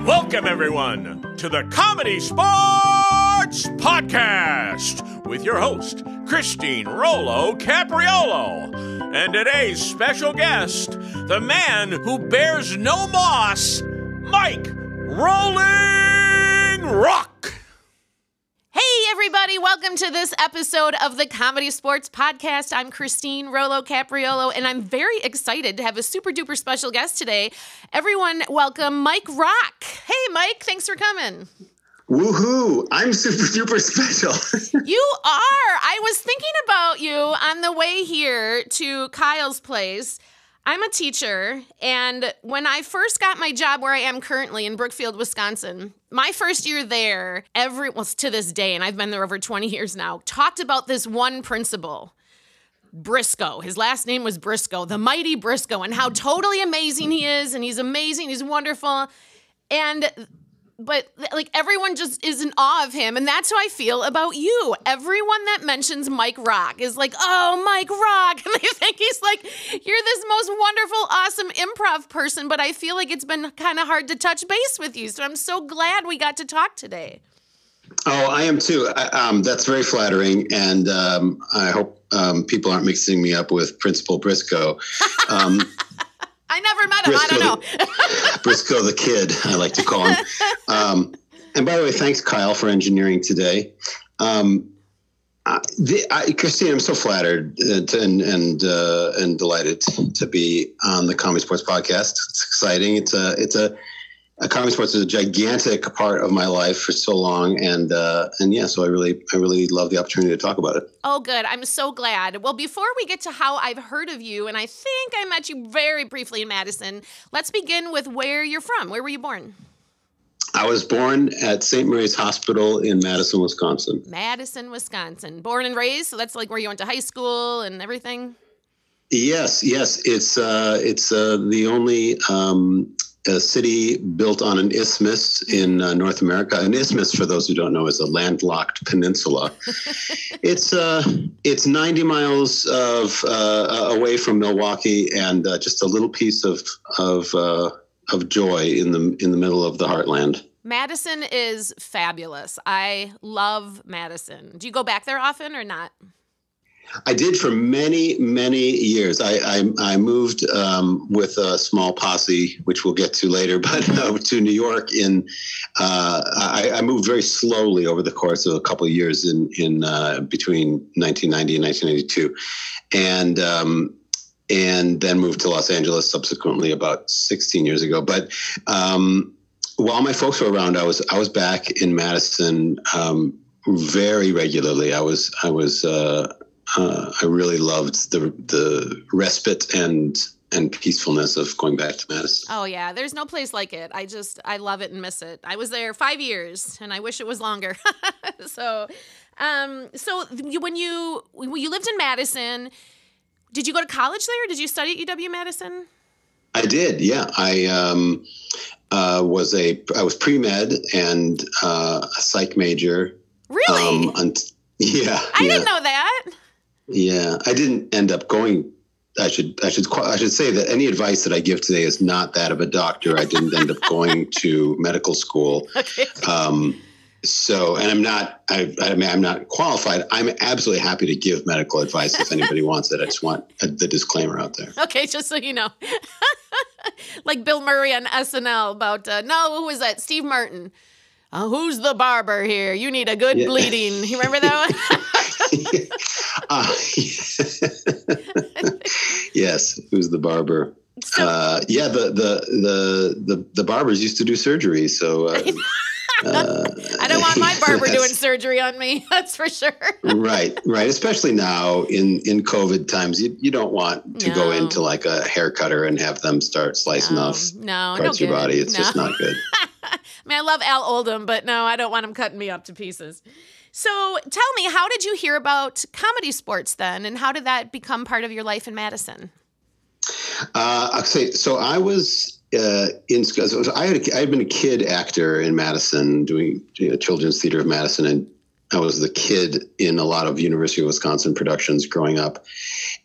Welcome, everyone, to the ComedySportz Podcast with your host, Christine Rollo Capriolo, and today's special guest, the man who bears no moss, Mike Rolling Rock. Hey, everybody. Welcome to this episode of the ComedySportz Podcast. I'm Christine Rollo Capriolo, and I'm very excited to have a super-duper special guest today. Everyone, welcome Mike Rock. Hey, Mike. Thanks for coming. Woohoo! I'm super-duper special. You are. I was thinking about you on the way here to Kyle's place. I'm a teacher, and when I first got my job where I am currently in Brookfield, Wisconsin, my first year there, to this day, and I've been there over 20 years now, talked about this one principal, Briscoe. His last name was Briscoe, the mighty Briscoe, and how totally amazing he is, and he's amazing, he's wonderful, But everyone just is in awe of him, and that's how I feel about you. Everyone that mentions Mike Rock is like, oh, Mike Rock, and they think he's like, you're this most wonderful, awesome improv person, but I feel like it's been kind of hard to touch base with you, so I'm so glad we got to talk today. Oh, I am too. That's very flattering, and I hope people aren't mixing me up with Principal Briscoe. I never met him. Briscoe, I don't know. Briscoe the Kid, I like to call him. And by the way, thanks, Kyle, for engineering today. Christine, I'm so flattered and delighted to be on the ComedySportz Podcast. It's exciting. ComedySportz is a gigantic part of my life for so long, and yeah, so I really love the opportunity to talk about it. Oh, good. I'm so glad. Well, before we get to how I've heard of you, and I think I met you very briefly in Madison, let's begin with where you're from. Where were you born? I was born at St. Mary's Hospital in Madison, Wisconsin. Madison, Wisconsin. Born and raised, so that's like where you went to high school and everything? Yes. It's the only a city built on an isthmus in North America. An isthmus, for those who don't know, is a landlocked peninsula. It's 90 miles away from Milwaukee, and just a little piece of joy in the middle of the heartland. Madison is fabulous. I love Madison. Do you go back there often or not? I did for many, many years. I moved with a small posse, which we'll get to later, but to New York. I moved very slowly over the course of a couple of years in between 1990 and 1992, and then moved to Los Angeles subsequently about 16 years ago. But while my folks were around, I was back in Madison very regularly. I really loved the respite and peacefulness of going back to Madison. Oh yeah, there's no place like it. I love it and miss it. I was there 5 years, and I wish it was longer. So when you lived in Madison, did you go to college there? Did you study at UW-Madison? I did. Yeah, I was pre-med and a psych major. Really? Yeah. I didn't know that. Yeah, I didn't end up going. I should say that any advice that I give today is not that of a doctor. I didn't end up going to medical school. Okay. So, and I'm not qualified. I'm absolutely happy to give medical advice if anybody wants it. I just want the disclaimer out there. Okay, just so you know. Like Bill Murray on SNL about, who was that? Steve Martin. Who's the barber here? You need a good bleeding. You remember that one? Yes. Who's the barber? The barbers used to do surgery. So I don't want my barber doing surgery on me. That's for sure. Right. Especially now in COVID times, you don't want to go into like a hair cutter and have them start slicing off parts of your body. It's just not good. I mean, I love Al Oldham, but no, I don't want him cutting me up to pieces. So tell me, how did you hear about ComedySportz then, and how did that become part of your life in Madison? So I was in school, so I had been a kid actor in Madison doing Children's Theater of Madison, and I was the kid in a lot of University of Wisconsin productions growing up.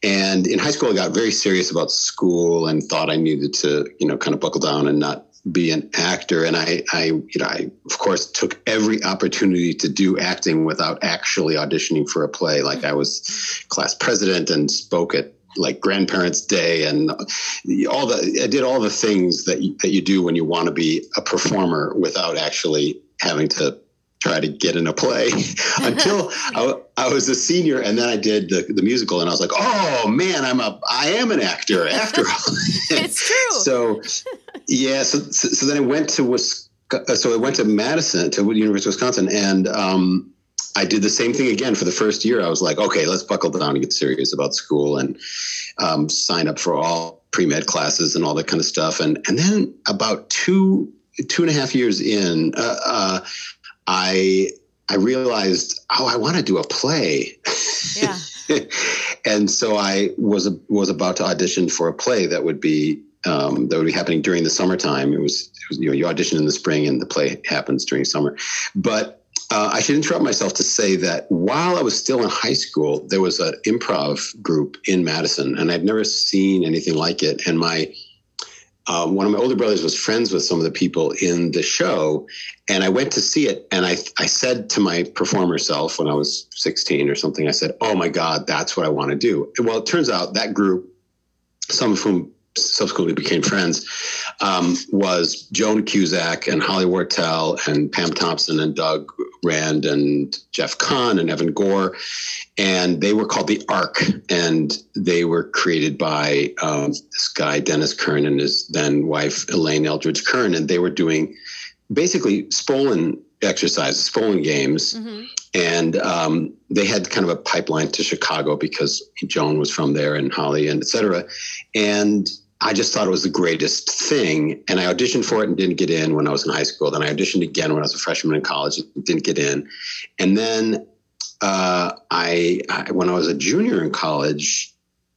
And in high school, I got very serious about school and thought I needed to, kind of buckle down and not be an actor. And I of course took every opportunity to do acting without actually auditioning for a play. Like I was class president and spoke at like Grandparents' Day and I did all the things that you do when you want to be a performer without actually having to try to get in a play until I was a senior. And then I did the musical and I was like, oh man, I am an actor after all. It's true. So yeah. So then I went to Madison, to University of Wisconsin. And, I did the same thing again for the first year. I was like, okay, let's buckle down and get serious about school and sign up for all pre-med classes and all that kind of stuff. And then about two and a half years in, I realized, I want to do a play. Yeah. And so I was about to audition for a play that would be happening during the summertime. It was you audition in the spring and the play happens during summer. But I should interrupt myself to say that while I was still in high school, there was an improv group in Madison, and I'd never seen anything like it. And one of my older brothers was friends with some of the people in the show, and I went to see it. And I said to my performer self when I was 16 or something, I said, oh my God, that's what I want to do. Well, it turns out that group, some of whom subsequently became friends, was Joan Cusack and Holly Wortell and Pam Thompson and Doug Rand and Jeff Kahn and Evan Gore. And they were called the Ark, and they were created by this guy, Dennis Kern, and his then wife, Elaine Eldridge Kern. And they were doing basically Spolin exercises, Spolin games. Mm-hmm. And they had kind of a pipeline to Chicago because Joan was from there and Holly and et cetera. And I just thought it was the greatest thing. And I auditioned for it and didn't get in when I was in high school. Then I auditioned again when I was a freshman in college and didn't get in. And then when I was a junior in college,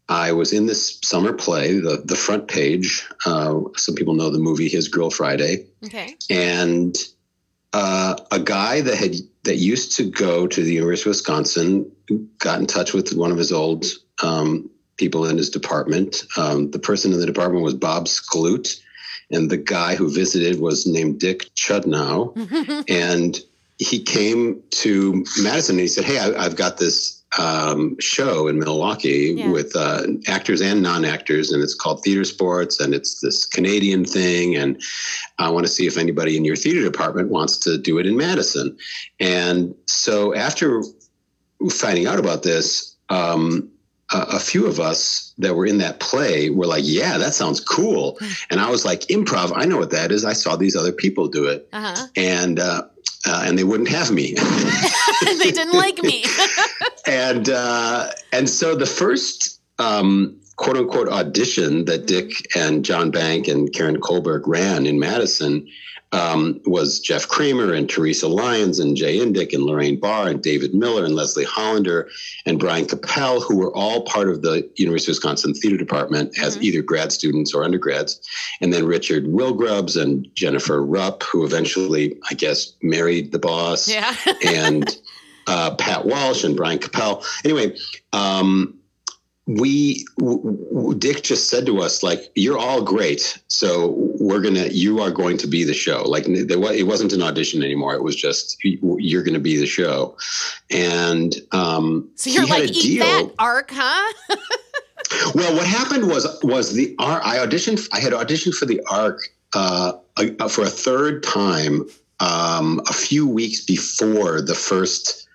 I was in this summer play, the Front Page. Some people know the movie His Girl Friday. Okay. And a guy that used to go to the University of Wisconsin got in touch with one of his old people in his department. The person in the department was Bob Skloot, and the guy who visited was named Dick Chudnow. And he came to Madison and he said, hey, I've got this show in Milwaukee with actors and non-actors, and it's called ComedySportz, and it's this Canadian thing, and I want to see if anybody in your theater department wants to do it in Madison. And so after finding out about this, a few of us that were in that play were like, yeah, that sounds cool. And I was like, improv, I know what that is. I saw these other people do it. Uh-huh. And they wouldn't have me. They didn't like me. And so the first quote unquote audition that Dick and John Bank and Karen Kohlberg ran in Madison was Jeff Kramer and Teresa Lyons and Jay Indick and Lorraine Barr and David Miller and Leslie Hollander and Brian Capel, who were all part of the University of Wisconsin Theater Department as either grad students or undergrads. And then Richard Wilgrubs and Jennifer Rupp, who eventually, I guess, married the boss. Yeah. And Pat Walsh and Brian Capel. Anyway, Dick just said to us, like, you're all great. So you are going to be the show. Like it wasn't an audition anymore. It was just, you're going to be the show. And, so you're like, eat that, Ark, huh? Well, what happened was the Ark, I had auditioned for the Ark, for a third time, a few weeks before the first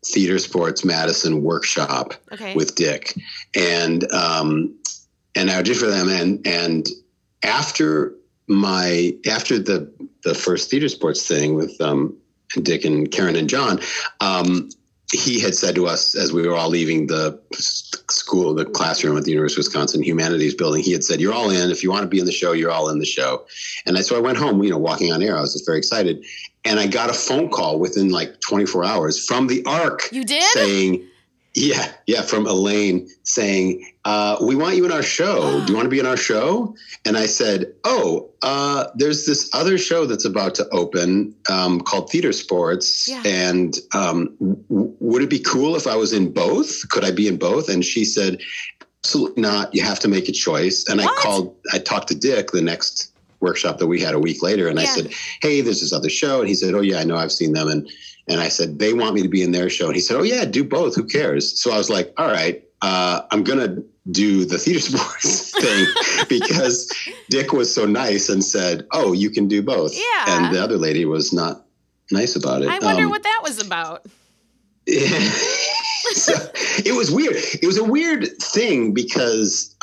ComedySportz Madison workshop with Dick. And I auditioned for them. And after the first ComedySportz thing with Dick and Karen and John, he had said to us as we were all leaving the school, the classroom at the University of Wisconsin Humanities Building, he had said, you're all in. If you want to be in the show, you're all in the show. And so I went home, walking on air. I was just very excited. And I got a phone call within like 24 hours from the Ark. You did? Saying, Yeah, from Elaine saying, we want you in our show. Do you want to be in our show? And I said, there's this other show that's about to open called CSz. Yeah. And would it be cool if I was in both? Could I be in both? And she said, absolutely not. You have to make a choice. And I talked to Dick the next workshop that we had a week later. And I said, hey, there's this other show. And he said, oh yeah, I know, I've seen them. And I said, they want me to be in their show. And he said, oh yeah, do both. Who cares? So I was like, all right, I'm going to do the CSz thing because Dick was so nice and said, oh, you can do both. Yeah. And the other lady was not nice about it. I wonder what that was about. Yeah. So it was weird. It was a weird thing because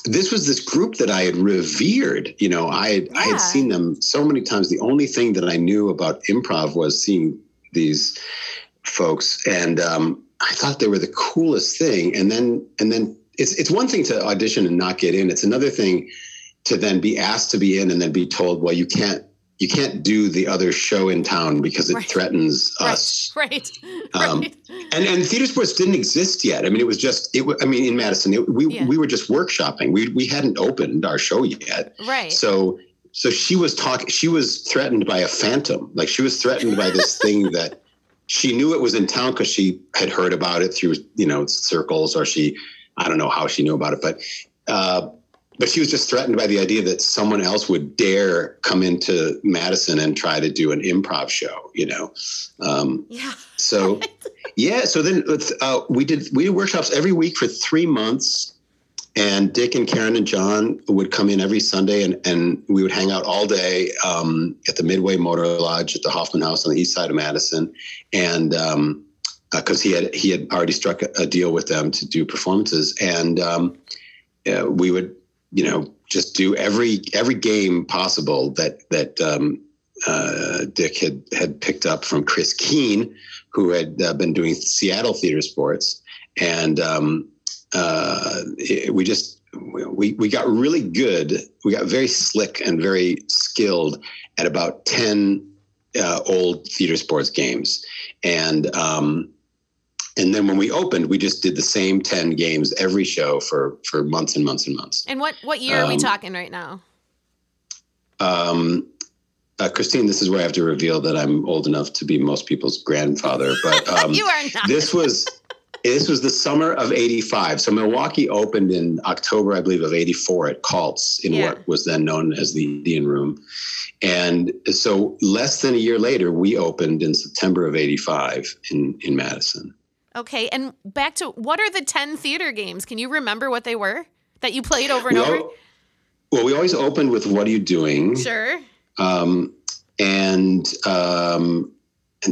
this was this group that I had revered. You know, I had seen them so many times. The only thing that I knew about improv was seeing these folks, and I thought they were the coolest thing. And then it's one thing to audition and not get in. It's another thing to then be asked to be in and then be told, well, you can't do the other show in town because it threatens us. Right. And CSz didn't exist yet. I mean, it was just, in Madison, we were just workshopping. We hadn't opened our show yet. Right. So she was threatened by a phantom. Like she was threatened by this thing that she knew it was in town because she had heard about it through, circles, or I don't know how she knew about it, but she was just threatened by the idea that someone else would dare come into Madison and try to do an improv show, So, so then we did workshops every week for 3 months, and Dick and Karen and John would come in every Sunday and we would hang out all day at the Midway Motor Lodge at the Hoffman House on the east side of Madison. And because he had already struck a deal with them to do performances. And we would, just do every game possible that Dick had picked up from Chris Keene, who had been doing Seattle CSz. And we got really good. We got very slick and very skilled at about 10 old CSz games. And then when we opened, we just did the same 10 games every show for months and months and months. And what year are we talking right now? Christine, this is where I have to reveal that I'm old enough to be most people's grandfather. But you are not. This was the summer of '85. So Milwaukee opened in October, I believe, of '84 at Calt's in what was then known as the Indian Room. And so less than a year later, we opened in September of '85 in Madison. Okay, and back to, what are the 10 theater games? Can you remember what they were that you played over and over? Well, we always opened with "What Are You Doing?" Sure. And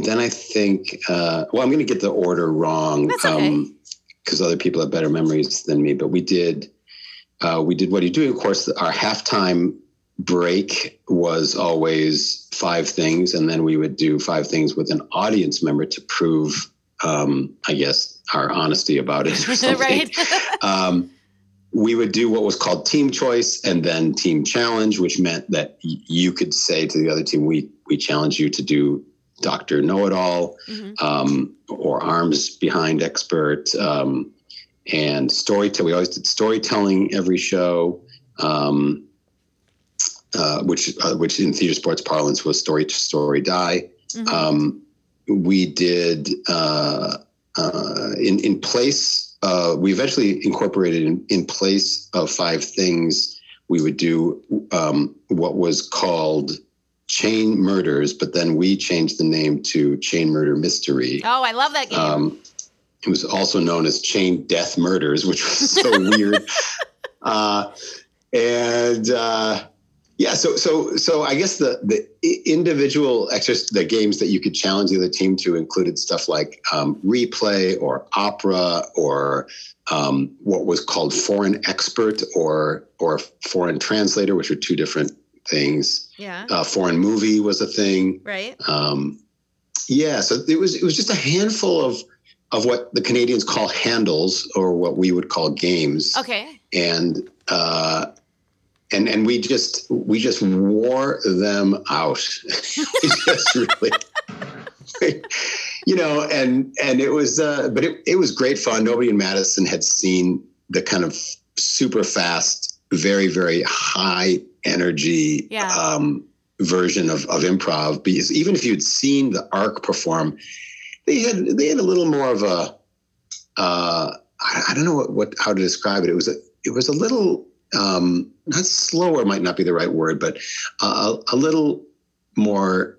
then I think, I'm going to get the order wrong. That's okay. Because other people have better memories than me. But we did "What Are You Doing?" Of course, our halftime break was always 5 things, and then we would do 5 things with an audience member to prove, I guess, our honesty about it or something. Right. We would do what was called team choice and then team challenge, which meant that you could say to the other team, we challenge you to do Dr. Know-It-All, or arms behind expert, and storytelling. We always did storytelling every show, which in CSz parlance was story die. We did in place. We eventually incorporated in place of 5 things. We would do what was called Chain Murders, but then we changed the name to Chain Murder Mystery. Oh, I love that game. It was also known as Chain Death Murders, which was so weird. So I guess the individual the games that you could challenge the other team to included stuff like replay or opera or what was called foreign expert or foreign translator, which are 2 different things. Yeah. Foreign movie was a thing. Right. So it was just a handful of what the Canadians call handles, or what we would call games. Okay. And we just wore them out. and it was, but it was great fun. Nobody in Madison had seen the kind of super fast, very, very high energy version of improv. Because even if you'd seen the ARC perform, they had a little more of a, I don't know how to describe it. It was a little, not slower might not be the right word, but a little more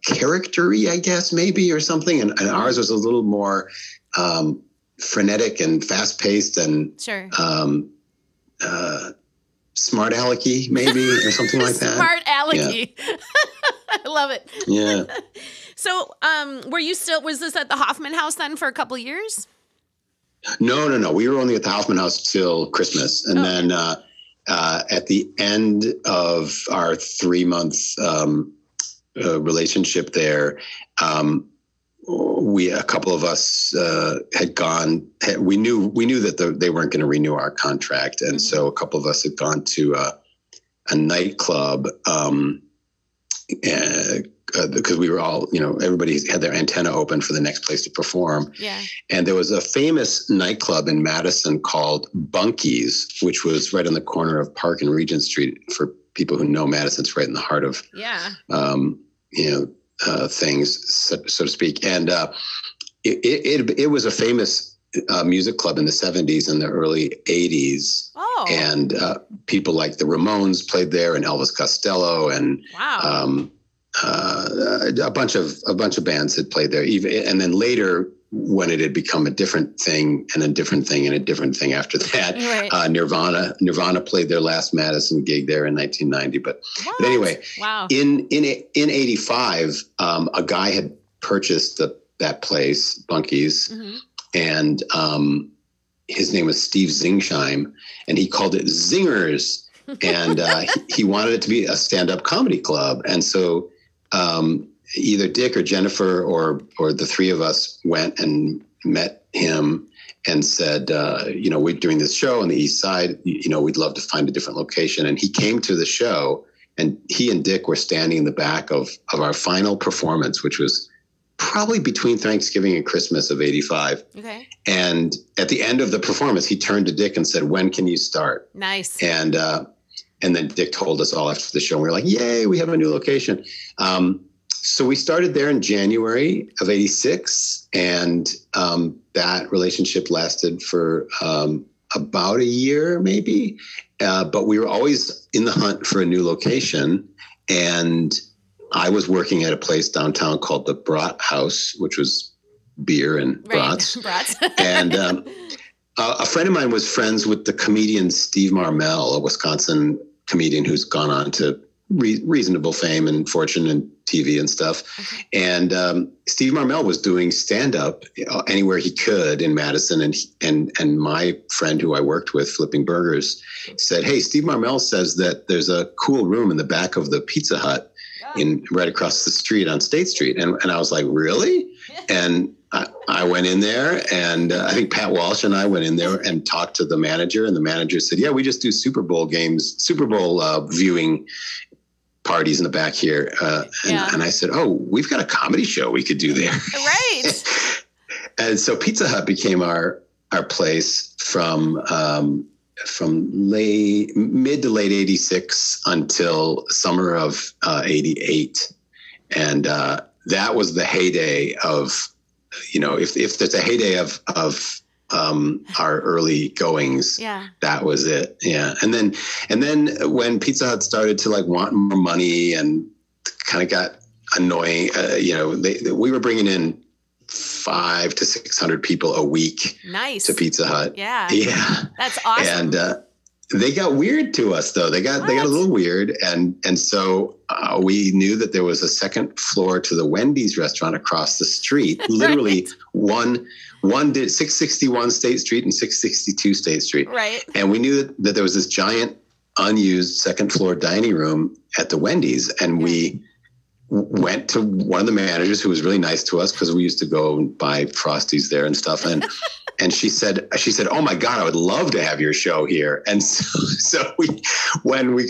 character-y, I guess, maybe, or something. And ours was a little more frenetic and fast-paced and smart alecky, maybe, or something like that. Smart alecky. Yeah. I love it. Yeah. So was this at the Hoffman House then for a couple of years? No. We were only at the Hoffman House till Christmas. And then at the end of our 3-month relationship there, a couple of us had gone. We knew that they weren't going to renew our contract, and so a couple of us had gone to a nightclub because we were all, everybody had their antenna open for the next place to perform. Yeah. And there was a famous nightclub in Madison called Bunky's, which was right on the corner of Park and Regent Street. For people who know Madison, it's right in the heart of things, so to speak. And it was a famous music club in the 70s and the early 80s. Oh. And people like the Ramones played there, and Elvis Costello, and a bunch of bands had played there. And then later, when it had become a different thing and a different thing and a different thing after that, right. Nirvana played their last Madison gig there in 1990. But anyway, in 85, a guy had purchased that place, Bunky's, and his name was Steve Zingsheim, and he called it Zingers, and he wanted it to be a stand-up comedy club, and so. Either Dick or Jennifer or the three of us went and met him and said, we're doing this show on the East Side. We'd love to find a different location. And he came to the show, and he and Dick were standing in the back of our final performance, which was probably between Thanksgiving and Christmas of 85. Okay. And at the end of the performance, he turned to Dick and said, "When can you start?" Nice. And then Dick told us all after the show, and we were like, "Yay, we have a new location." So we started there in January of 86, and that relationship lasted for about a year, maybe. But we were always in the hunt for a new location, and I was working at a place downtown called the Brat House, which was beer and brats. Brats. And a friend of mine was friends with the comedian Steve Marmel, a Wisconsin comedian who's gone on to reasonable fame and fortune and TV and stuff. Okay. And Steve Marmel was doing stand-up anywhere he could in Madison. And my friend who I worked with flipping burgers said, "Hey, Steve Marmel says that there's a cool room in the back of the Pizza Hut right across the street on State Street." And I was like, "Really?" And I went in there, and I think Pat Walsh and I went in there and talked to the manager, and the manager said, "Yeah, we just do Super Bowl viewing parties in the back here." And I said, "Oh, we've got a comedy show we could do there." Right. And so Pizza Hut became our place from mid to late 86 until summer of 88. And that was the heyday of, if there's a heyday of our early goings, that was it. Yeah. And then when Pizza Hut started to want more money and kind of got annoying, we were bringing in 500 to 600 people a week. Nice. To Pizza Hut. Yeah. That's And awesome. they got weird to us, though. They got a little weird, and so we knew that there was a second floor to the Wendy's restaurant across the street. Literally, one did 661 State Street and 662 State Street. Right. And we knew that there was this giant unused second floor dining room at the Wendy's, and we went to one of the managers who was really nice to us because we used to go and buy Frosties there and stuff. And And she said, "Oh my God, I would love to have your show here." And so when we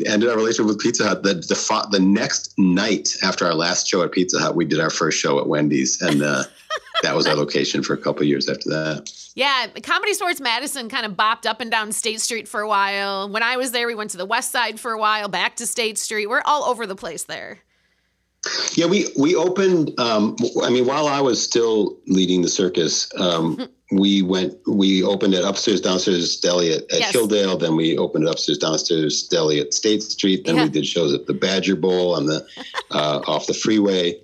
ended our relationship with Pizza Hut, the next night after our last show at Pizza Hut, we did our first show at Wendy's, and that was our location for a couple of years after that. Yeah, ComedySportz Madison kind of bopped up and down State Street for a while. When I was there, we went to the West Side for a while, back to State Street. We're all over the place there. Yeah, we opened. While I was still leading the circus, we opened at Upstairs Downstairs Deli at Hilldale. Then we opened at Upstairs Downstairs Deli at State Street. Then we did shows at the Badger Bowl on the off the freeway,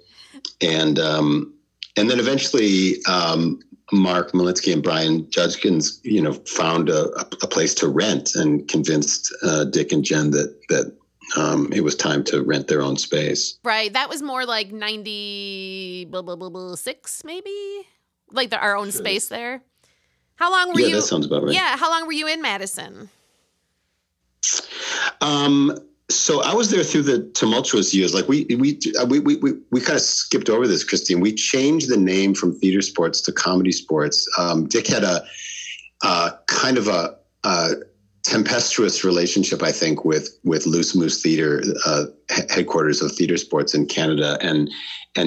and then eventually Mark Malitsky and Brian Judkins, found a place to rent and convinced Dick and Jen that it was time to rent their own space. Right. That was more like 96, maybe? Like our own space there. How long were you? Yeah, that sounds about right. Yeah. How long were you in Madison? So I was there through the tumultuous years. Like we kind of skipped over this, Christine. We changed the name from CSz to ComedySportz. Dick had a kind of a tempestuous relationship, I think, with Loose Moose Theater, headquarters of CSz in Canada, and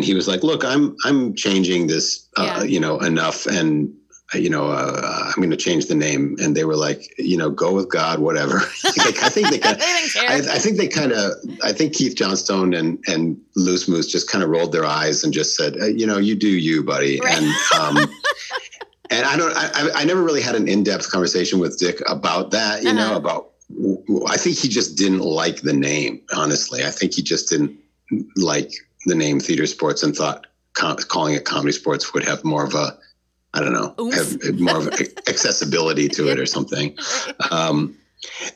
he was like, "Look, I'm changing this, enough, and I'm going to change the name." And they were like, "Go with God, whatever." I think Keith Johnstone and Loose Moose just kind of rolled their eyes and just said, "You do you, buddy." Right. And I never really had an in-depth conversation with Dick about that, I think he just didn't like the name, honestly. I think he just didn't like the name CSz and thought calling it ComedySportz would have more of a, I don't know, have more of accessibility to it or something.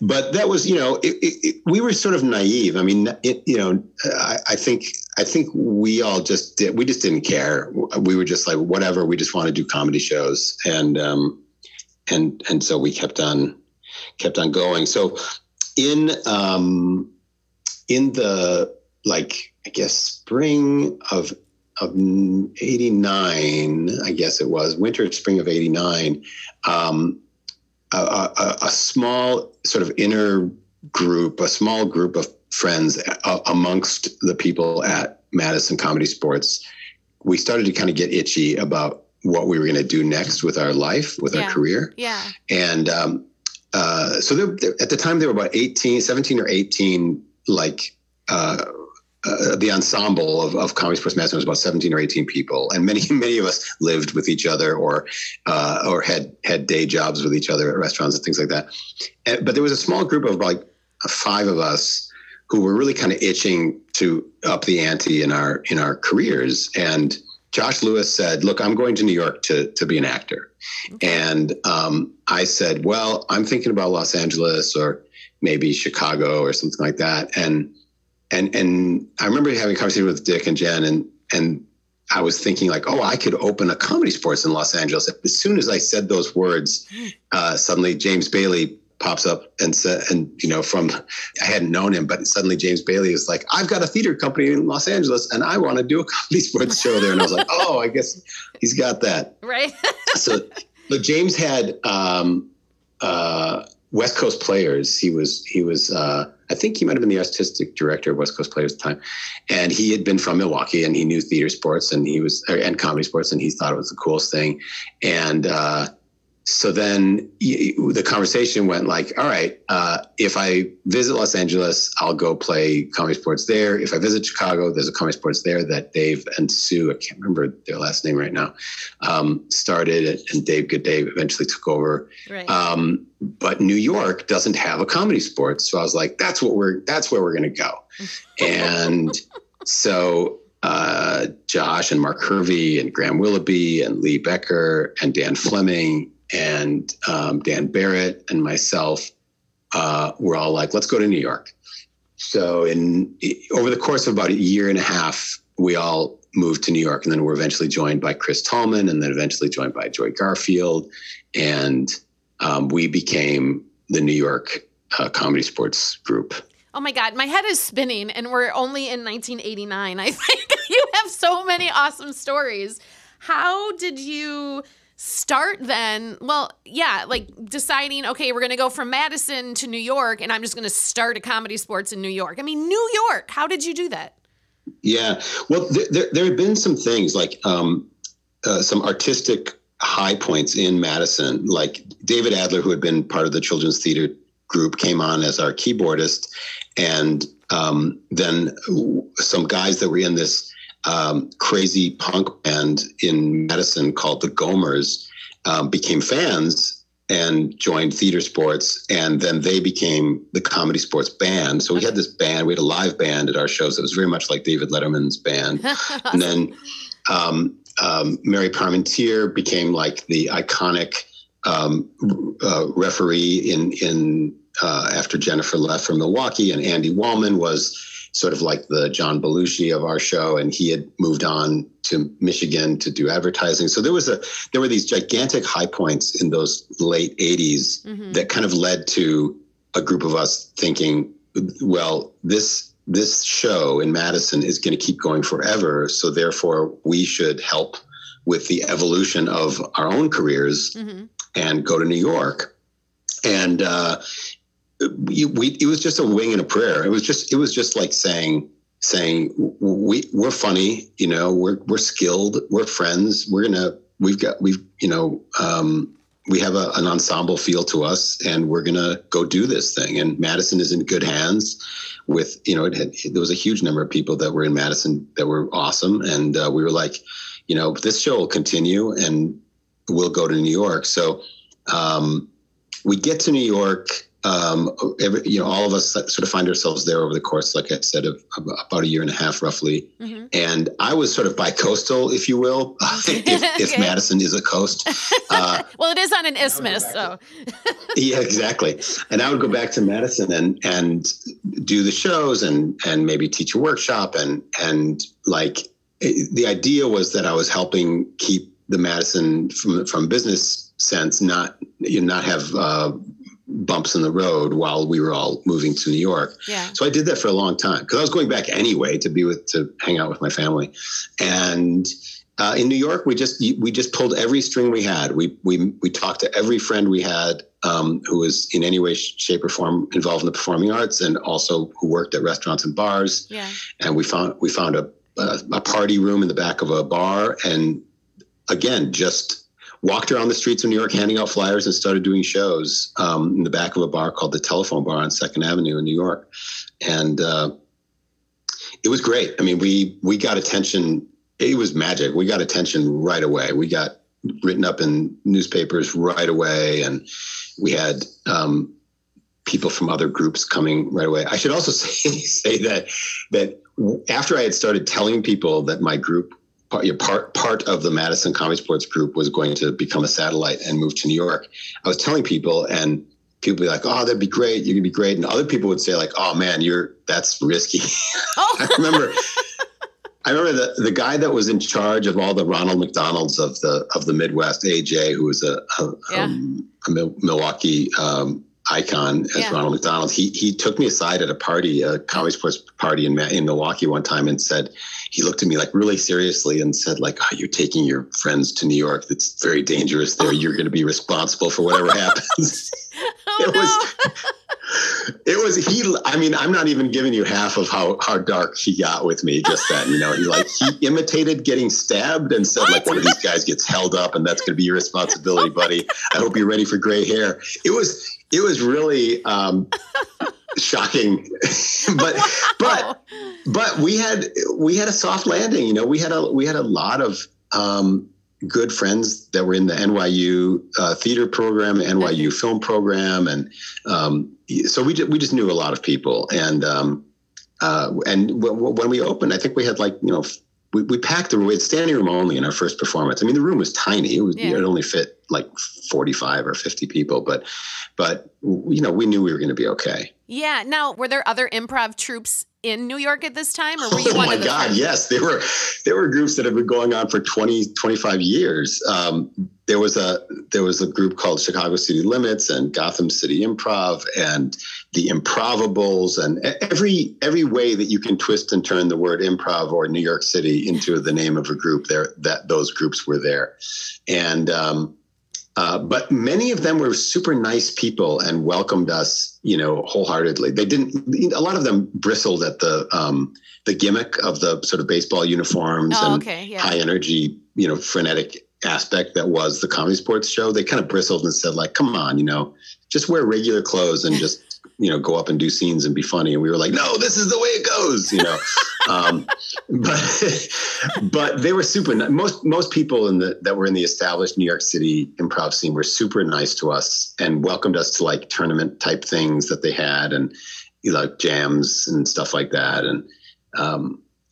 But that was, we were sort of naive. I mean, I think we all just didn't care. We were just like, whatever, we just want to do comedy shows. And so we kept on going. So in the, I guess, spring of 89, I guess it was spring of 89, a small sort of inner group, a small group of friends amongst the people at Madison ComedySportz, we started to kind of get itchy about what we were going to do next with our life, with our career. Yeah. And so there, at the time, there were about 17 or 18, the ensemble of ComedySportz Madison was about 17 or 18 people, and many of us lived with each other or had day jobs with each other at restaurants and things like that. But there was a small group of 5 of us who were really kind of itching to up the ante in our careers. And Josh Lewis said, "Look, I'm going to New York to be an actor." Okay. And I said, "Well, I'm thinking about Los Angeles or maybe Chicago or something like that." And I remember having a conversation with Dick and Jen, and I was thinking I could open a ComedySportz in Los Angeles. As soon as I said those words, suddenly James Bailey pops up and said, I hadn't known him, but suddenly James Bailey is like, "I've got a theater company in Los Angeles and I want to do a ComedySportz show there." And I was like, "Oh, I guess he's got that." Right. So James had, West Coast Players. He was I think he might have been the artistic director of West Coast Players at the time. And he had been from Milwaukee and he knew CSz and and ComedySportz, and he thought it was the coolest thing. And so then the conversation went all right, if I visit Los Angeles, I'll go play ComedySportz there. If I visit Chicago, there's a ComedySportz there that Dave and Sue, I can't remember their last name right now, started, and Dave Goodday eventually took over. Right. But New York doesn't have a ComedySportz. So I was like, that's where we're going to go. And so Josh and Mark Hervey and Graham Willoughby and Lee Becker and Dan Fleming and Dan Barrett and myself were all like, let's go to New York. So over the course of about a year and a half, we all moved to New York, and then we're eventually joined by Chris Tallman, and then eventually joined by Joy Garfield. And we became the New York ComedySportz group. Oh my God, my head is spinning, and we're only in 1989. I think you have so many awesome stories. How did you start then? Well, yeah, like deciding, okay, we're going to go from Madison to New York, and I'm just going to start a ComedySportz in New York. I mean, New York, how did you do that? Yeah, well, there have been some things like some artistic high points in Madison, like David Adler, who had been part of the children's theater group, came on as our keyboardist. And then some guys that were in this crazy punk band in Madison called the Gomers became fans and joined Theater Sports. And then they became the ComedySportz band. So we had this band, we had a live band at our shows that was very much like David Letterman's band. And then Mary Parmentier became like the iconic referee in after Jennifer left from Milwaukee, and Andy Wallman was sort of like the John Belushi of our show, and he had moved on to Michigan to do advertising. So there were these gigantic high points in those late 80s that kind of led to a group of us thinking, well, this show in Madison is going to keep going forever. So therefore we should help with the evolution of our own careers and go to New York. And, it was just a wing and a prayer. It was just like saying we're funny, we're skilled, we're friends. We have an ensemble feel to us, and we're going to go do this thing. And Madison is in good hands with, there was a huge number of people that were in Madison that were awesome. And we were like, this show will continue and we'll go to New York. So we get to New York. All of us sort of find ourselves there over the course, like I said, of about a year and a half, roughly. And I was sort of bi-coastal, if you will, if Madison is a coast. Well, it is on an isthmus, so. Yeah, exactly. And I would go back to Madison and do the shows and maybe teach a workshop. And like the idea was that I was helping keep the Madison from business sense, not have bumps in the road while we were all moving to New York. Yeah. So I did that for a long time because I was going back anyway to hang out with my family. And in New York, we just pulled every string we had. We talked to every friend we had who was in any way, shape, or form involved in the performing arts, and also who worked at restaurants and bars. Yeah. And we found a party room in the back of a bar, and again, just walked around the streets of New York handing out flyers and started doing shows in the back of a bar called the Telephone Bar on 2nd Avenue in New York. And it was great. I mean, we got attention. It was magic. We got attention right away. We got written up in newspapers right away. And we had people from other groups coming right away. I should also say that after I had started telling people that my group, part of the Madison ComedySportz group, was going to become a satellite and move to New York, I was telling people, and people would be like, "Oh, that'd be great. You're gonna be great." And other people would say like, "Oh man, that's risky." Oh. I remember the guy that was in charge of all the Ronald McDonalds of the Midwest, AJ, who was a Milwaukee icon as Ronald McDonald. He took me aside at a party, a ComedySportz party in Milwaukee one time, and said, he looked at me like really seriously and said like, "Oh, you're taking your friends to New York. That's very dangerous there. You're going to be responsible for whatever happens." I mean, I'm not even giving you half of how dark he got with me just then. He imitated getting stabbed and said like, one of these guys gets held up and that's going to be your responsibility, buddy. I hope you're ready for gray hair. It was really shocking, but we had a soft landing. We had a lot of good friends that were in the NYU theater program, NYU film program, and so we just knew a lot of people. And when we opened, I think we had we packed the room. We had standing room only in our first performance. I mean, the room was tiny. It only fit like 45 or 50 people, but we knew we were going to be okay. Yeah. Now, were there other improv troupes in New York at this time, or were you one of the God, first? yes. There were groups that have been going on for 20, 25 years. There was a group called Chicago City Limits and Gotham City Improv and the Improvables, and every way that you can twist and turn the word improv or New York City into the name of a group those groups were there. And, but many of them were super nice people and welcomed us, wholeheartedly. A lot of them bristled at the gimmick of the sort of baseball uniforms high energy, frenetic aspect that was the ComedySportz show. They kind of bristled and said, like, come on, just wear regular clothes and just, go up and do scenes and be funny. And we were like, no, this is the way it goes, but they were super nice. Most people that were in the established New York City improv scene were super nice to us and welcomed us to like tournament type things that they had and jams and stuff like that. And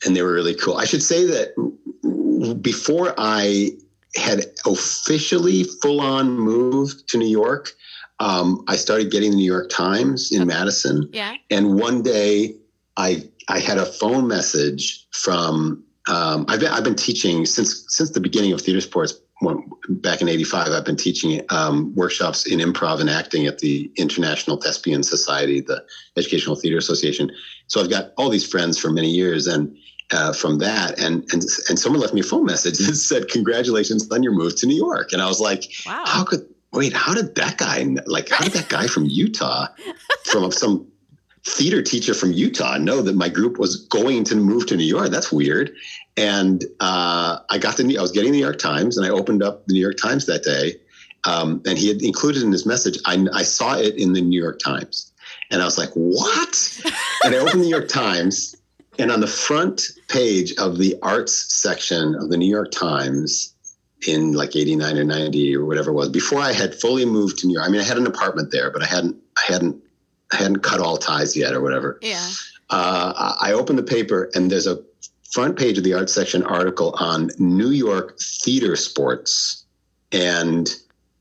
they were really cool. I should say that before I had officially full on moved to New York, I started getting the New York Times in Madison. Yeah. And one day I had a phone message from, I've been teaching since the beginning of Theater Sports back in 85. I've been teaching workshops in improv and acting at the International Thespian Society, the Educational Theater Association. So I've got all these friends for many years, and from that, and someone left me a phone message that said, "Congratulations on your move to New York." And I was like, "Wow, how did that guy from Utah, from some theater teacher from Utah, know that my group was going to move to New York? That's weird." And I was getting the New York Times, and I opened up the New York Times that day, and he had included in his message, I saw it in the New York Times, and I was like, "What?" And I opened the New York Times, and on the front page of the arts section of the New York Times in like 89 or 90 or whatever it was, before I had fully moved to New York, I mean, I had an apartment there, but I hadn't cut all ties yet or whatever. Yeah. I opened the paper, and there's a front page of the arts section article on New York theater sports. And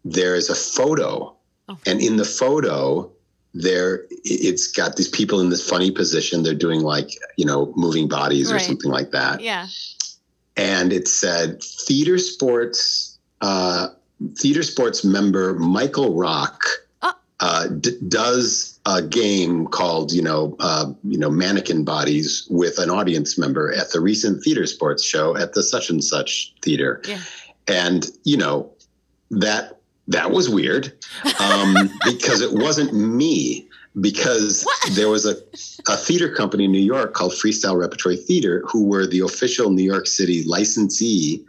there is a photo. Okay. And in the photo, it's got these people in this funny position. They're doing like, moving bodies or something like that. Yeah. And it said theater sports member Michael Rock does a game called, Hanneken bodies with an audience member at the recent theater sports show at the such and such theater. Yeah. And, that was weird because it wasn't me. Because there was a theater company in New York called Freestyle Repertory Theater, who were the official New York City licensee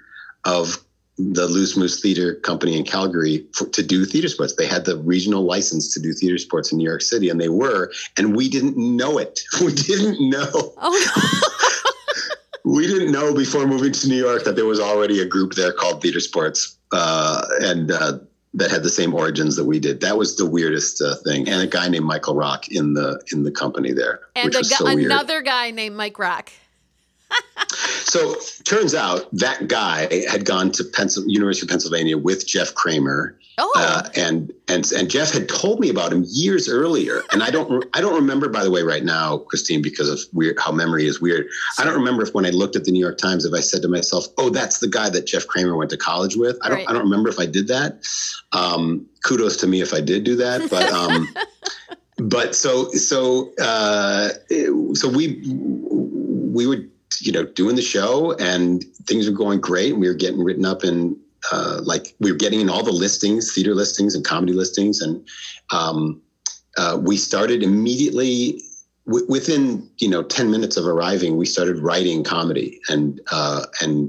of the Loose Moose Theater Company in Calgary to do theater sports. They had the regional license to do theater sports in New York City, and we didn't know it. We didn't know. Oh, no. We didn't know before moving to New York that there was already a group there called Theater Sports, that had the same origins that we did. That was the weirdest thing. And a guy named Michael Rock in the company there. And another guy named Mike Rock. So turns out that guy had gone to University of Pennsylvania with Jeff Kramer. Oh. And Jeff had told me about him years earlier. And I don't remember, by the way, right now, Christine, because of how memory is weird. Sure. I don't remember if when I looked at the New York Times, if I said to myself, "Oh, that's the guy that Jeff Kramer went to college with." I don't remember if I did that. Kudos to me if I did do that. But but so we were doing the show, and things were going great. And we were getting written up in we were getting in all the listings, theater listings and comedy listings. And we started immediately within, 10 minutes of arriving, we started writing comedy. And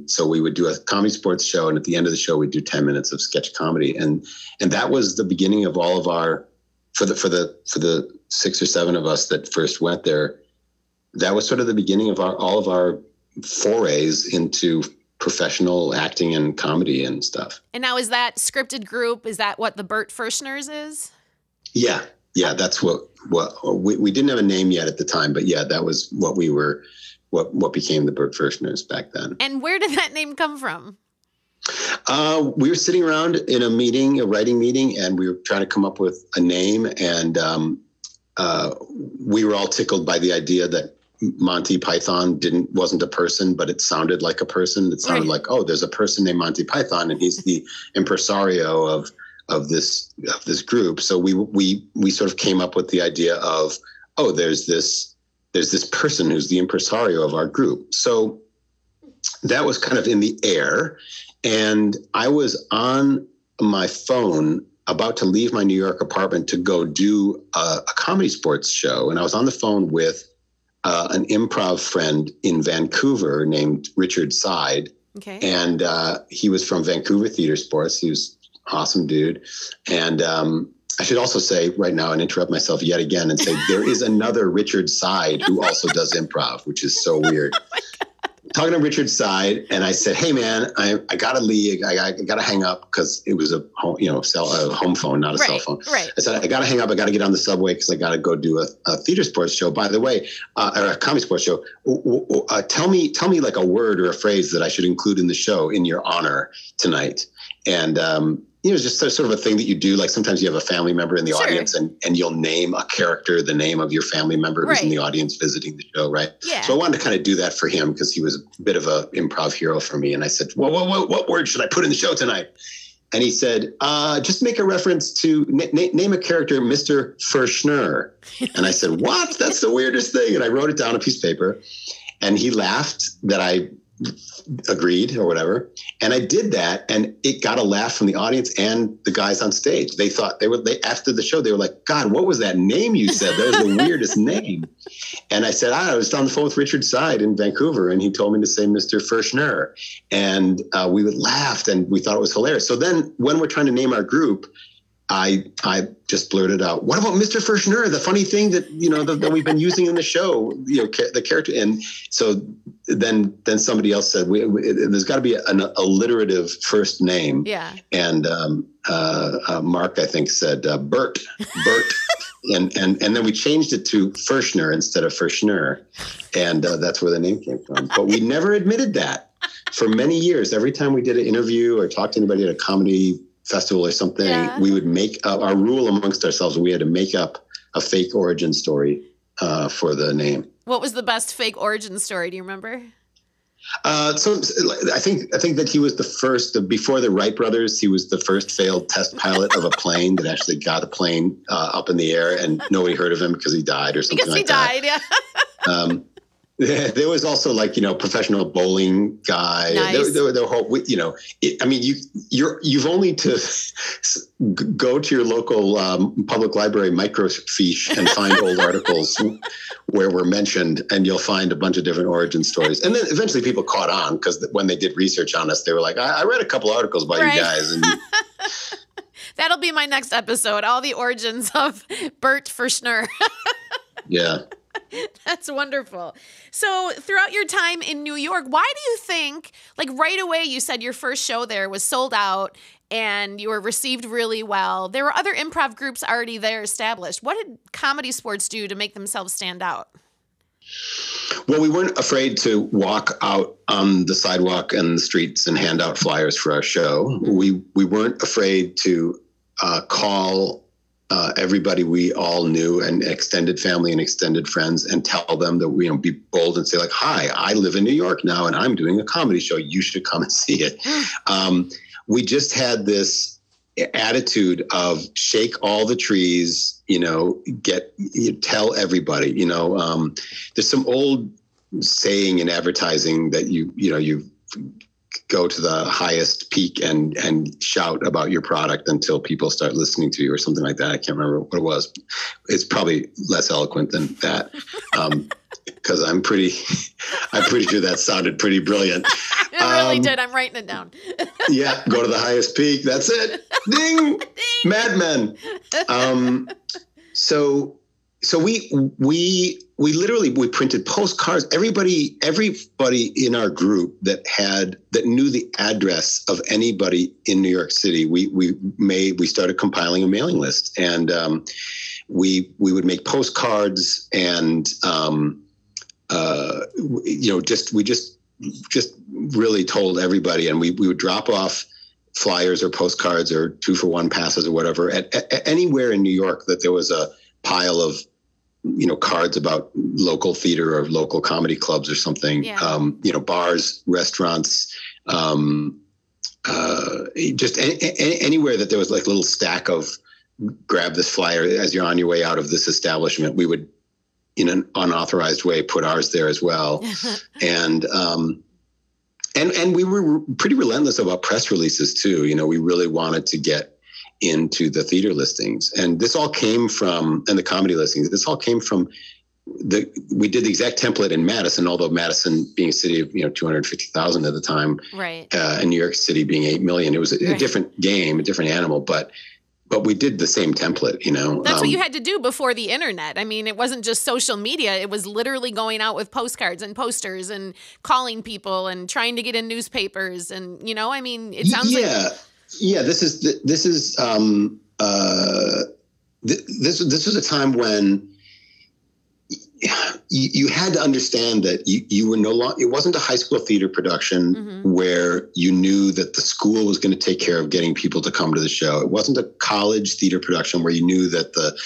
so we would do a ComedySportz show. And at the end of the show, we'd do 10 minutes of sketch comedy. And that was the beginning of all of our, for the 6 or 7 of us that first went there, that was sort of the beginning of all of our forays into professional acting and comedy and stuff. And now, is that scripted group? Is that what the Bert Firschners is? Yeah. That's what we didn't have a name yet at the time, but yeah, that was what we were, what became the Bert Firschners back then. And where did that name come from? We were sitting around in a writing meeting, and we were trying to come up with a name. And we were all tickled by the idea that, Monty Python wasn't a person, but it sounded like a person. It sounded like, oh, there's a person named Monty Python, and he's the impresario of this group. So we sort of came up with the idea of, oh, there's this person who's the impresario of our group. So that was kind of in the air, and I was on my phone about to leave my New York apartment to go do a comedy sports show. And I was on the phone with an improv friend in Vancouver named Richard Side. Okay. And he was from Vancouver Theater Sports. He was an awesome dude. And I should also say right now and interrupt myself yet again and say there is another Richard Side who also does improv, which is so weird. Talking to Richard Side, and I said, "Hey, man, I got to leave. I got to hang up because it was a home phone, not a cell phone." Right. I said, "I got to hang up. I got to get on the subway because I got to go do a theater sports show. By the way, or a comedy sports show. Tell me like a word or a phrase that I should include in the show in your honor tonight." And just sort of a thing that you do. Like sometimes you have a family member in the audience and you'll name a character, the name of your family member who's in the audience visiting the show. Right. Yeah. So I wanted to kind of do that for him because he was a bit of a improv hero for me. And I said, what word should I put in the show tonight? And he said, just make a reference to name a character, Mr. Ferschner. And I said, what? That's the weirdest thing. And I wrote it down on a piece of paper, and he laughed that I agreed or whatever. And I did that, and it got a laugh from the audience and the guys on stage. They thought after the show, they were like, God, what was that name you said? That was the weirdest name. And I said, I was on the phone with Richard Side in Vancouver, and he told me to say Mr. Ferschner. And we would laugh, and we thought it was hilarious. So then when we're trying to name our group, I just blurted out, what about Mr. Ferschner, the funny thing that, that we've been using in the show, the character. And so then somebody else said, there's got to be an alliterative first name. Yeah. And Mark, I think, said Bert. and then we changed it to Ferschner instead of Ferschner. And that's where the name came from. But we never admitted that for many years. Every time we did an interview or talked to anybody at a comedy festival or something, we would make up our rule amongst ourselves. We had to make up a fake origin story for the name. What was the best fake origin story? Do you remember? So I think that he was the first, before the Wright brothers, he was the first failed test pilot of a plane that actually got a plane up in the air, and nobody heard of him because he died or something like that. Because he died, yeah. There was also professional bowling guy. Nice. There whole, you've only to go to your local public library microfiche and find old articles where we're mentioned, and you'll find a bunch of different origin stories. And then eventually people caught on because when they did research on us, they were like, I read a couple articles by you guys. And that'll be my next episode, all the origins of Bert Ferschner. Yeah. That's wonderful. So throughout your time in New York, why do you think, right away you said your first show there was sold out and you were received really well. There were other improv groups already there established. What did ComedySportz do to make themselves stand out? Well, we weren't afraid to walk out on the sidewalk and the streets and hand out flyers for our show. Mm-hmm. We weren't afraid to call everybody we all knew, and extended family and extended friends, and tell them that be bold and say hi, I live in New York now and I'm doing a comedy show. You should come and see it. We just had this attitude of shake all the trees, tell everybody, there's some old saying in advertising that you go to the highest peak and shout about your product until people start listening to you or something like that. I can't remember what it was. It's probably less eloquent than that. Because I'm pretty sure that sounded pretty brilliant. It really did. I'm writing it down. Yeah. Go to the highest peak. That's it. Ding. Ding. Mad Men. So we literally printed postcards. Everybody in our group that knew the address of anybody in New York City, we started compiling a mailing list, and we would make postcards, and we just really told everybody, and we would drop off flyers or postcards or 2-for-1 passes or whatever at anywhere in New York that there was a pile of cards about local theater or local comedy clubs or something. Yeah. Bars, restaurants, just anywhere that there was like a little stack of grab this flyer as you're on your way out of this establishment. We would, in an unauthorized way, put ours there as well. And we were pretty relentless about press releases too. We really wanted to get into the theater listings, and this all came from, and the comedy listings, this all came from we did the exact template in Madison, although Madison being a city of, 250,000 at the time, right. And New York City being 8 million, it was a different game, a different animal, but we did the same template, That's what you had to do before the internet. I mean, it wasn't just social media. It was literally going out with postcards and posters and calling people and trying to get in newspapers. And, it sounds like. Yeah. This was a time when you had to understand that you were no longer, it wasn't a high school theater production where you knew that the school was going to take care of getting people to come to the show. It wasn't a college theater production where you knew that the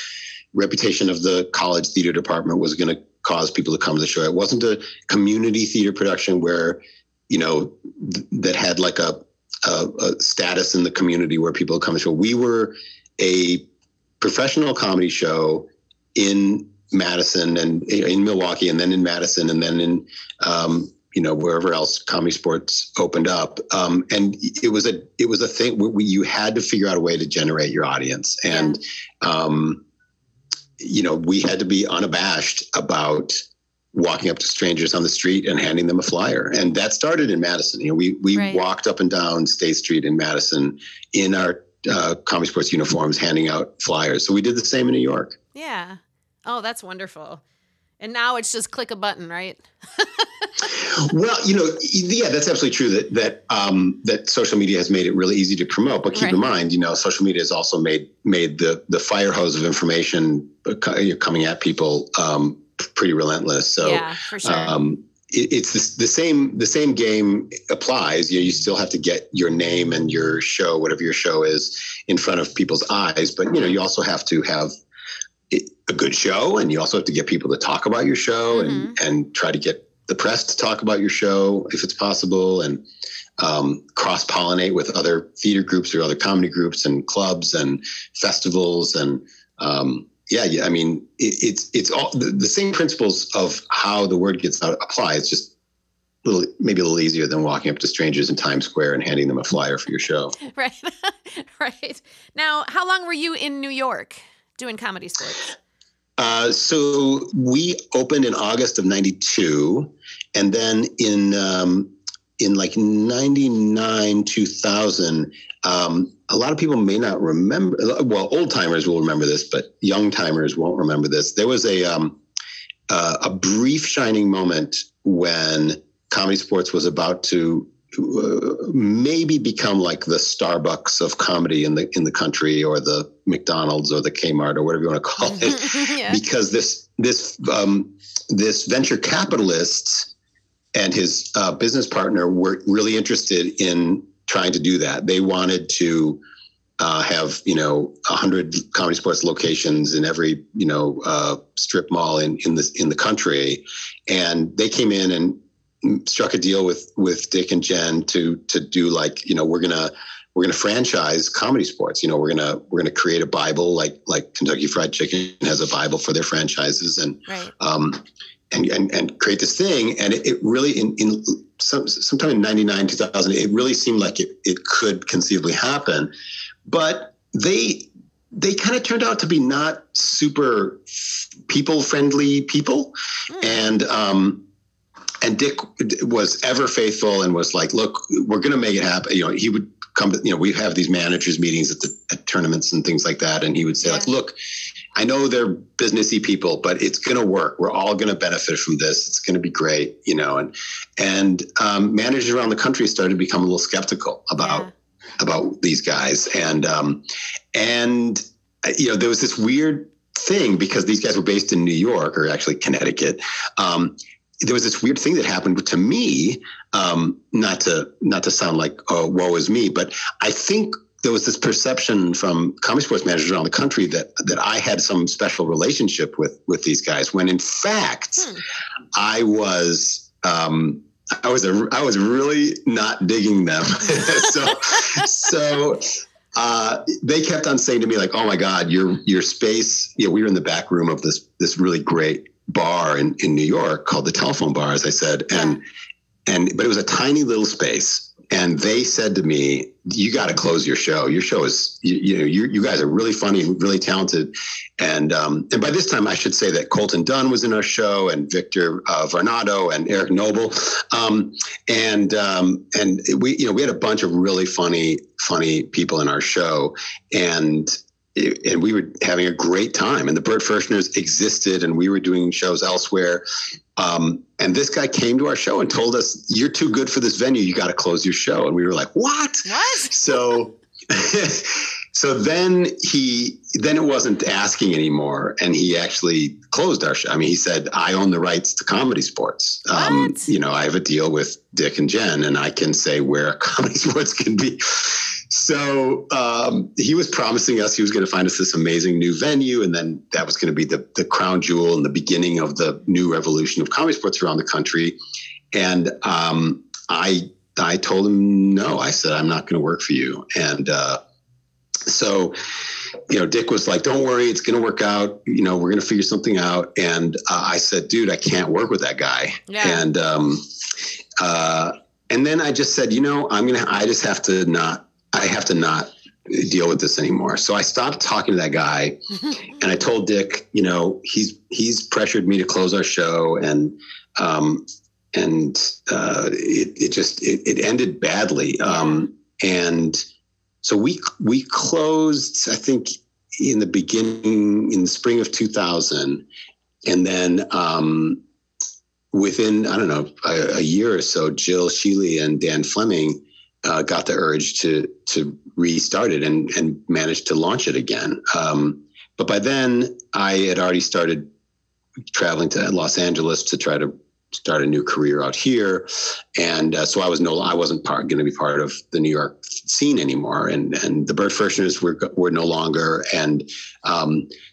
reputation of the college theater department was going to cause people to come to the show. It wasn't a community theater production where, that had like a status in the community where people would come to the show. We were a professional comedy show in Madison and in Milwaukee, and then in Madison, and then in wherever else ComedySportz opened up. And it was a thing where you had to figure out a way to generate your audience, and we had to be unabashed about walking up to strangers on the street and handing them a flyer. And that started in Madison. We walked up and down State Street in Madison in our ComedySportz uniforms, handing out flyers. So we did the same in New York. Yeah. Oh, that's wonderful. And now it's just click a button, right? Well, that's absolutely true that social media has made it really easy to promote. But keep in mind, social media has also made the fire hose of information coming at people pretty relentless. So yeah, for sure. It's the same game applies. You still have to get your name and your show, whatever your show is, in front of people's eyes. But you also have to have a good show, and you also have to get people to talk about your show, and try to get the press to talk about your show if it's possible, and cross-pollinate with other theater groups or other comedy groups and clubs and festivals. And I mean, it's all the same principles of how the word gets out apply. It's just maybe a little easier than walking up to strangers in Times Square and handing them a flyer for your show. Right. Right. Now, how long were you in New York doing ComedySportz? So we opened in August of 92, and then in like 99, 2000, a lot of people may not remember. Well, old timers will remember this, but young timers won't remember this. There was a brief shining moment when ComedySportz was about to maybe become like the Starbucks of comedy in the country, or the McDonald's or the Kmart or whatever you want to call it, because this venture capitalist and his business partner were really interested in trying to do that. They wanted to have 100 ComedySportz locations in every strip mall in the country, and they came in and struck a deal with Dick and Jen to do we're gonna franchise ComedySportz. We're gonna create a Bible like Kentucky Fried Chicken has a Bible for their franchises, and and create this thing. And it really in sometime in 99, 2000, it really seemed like it could conceivably happen, but they kind of turned out to be not super people friendly people, and Dick was ever faithful and was like, look, we're going to make it happen. He would come to, we have these managers meetings at tournaments and things like that. And he would say, like, look, I know they're businessy people, but it's going to work. We're all going to benefit from this. It's going to be great, and managers around the country started to become a little skeptical about these guys. And there was this weird thing, because these guys were based in New York, or actually Connecticut. There was this weird thing that happened to me, not to sound like, oh, woe is me, but I think there was this perception from comedy sports managers around the country that I had some special relationship with these guys, when in fact I was really not digging them. so they kept on saying to me, like, "Oh my God, your space." We were in the back room of this really great bar in New York called the Telephone Bar, as I said, but it was a tiny little space. And they said to me, "You got to close your show. Your show is, you guys are really funny and really talented." And by this time, I should say that Colton Dunn was in our show, and Victor Varnado and Eric Noble. And we had a bunch of really funny people in our show, and we were having a great time, and the Bert Ferschners existed, and we were doing shows elsewhere. And this guy came to our show and told us, "You're too good for this venue. You got to close your show." And we were like, "What?" So then it wasn't asking anymore. And he actually closed our show. I mean, he said, "I own the rights to Comedy Sports. I have a deal with Dick and Jen, and I can say where Comedy Sports can be." So he was promising us he was going to find us this amazing new venue, and then that was going to be the crown jewel and the beginning of the new revolution of comedy sports around the country. And I told him no. I said, "I'm not going to work for you." And so Dick was like, "Don't worry, it's going to work out. We're going to figure something out." And I said, "Dude, I can't work with that guy." Yeah. And then I just said, I have to not deal with this anymore. So I stopped talking to that guy, and I told Dick, he's pressured me to close our show, and it ended badly. And so we closed, I think, in the spring of 2000, and then within, I don't know, a year or so, Jill Sheely and Dan Fleming got the urge to restart it and managed to launch it again. But by then I had already started traveling to Los Angeles to try to start a new career out here. And so I wasn't going to be part of the New York scene anymore. And the Bert Ferschners were no longer. And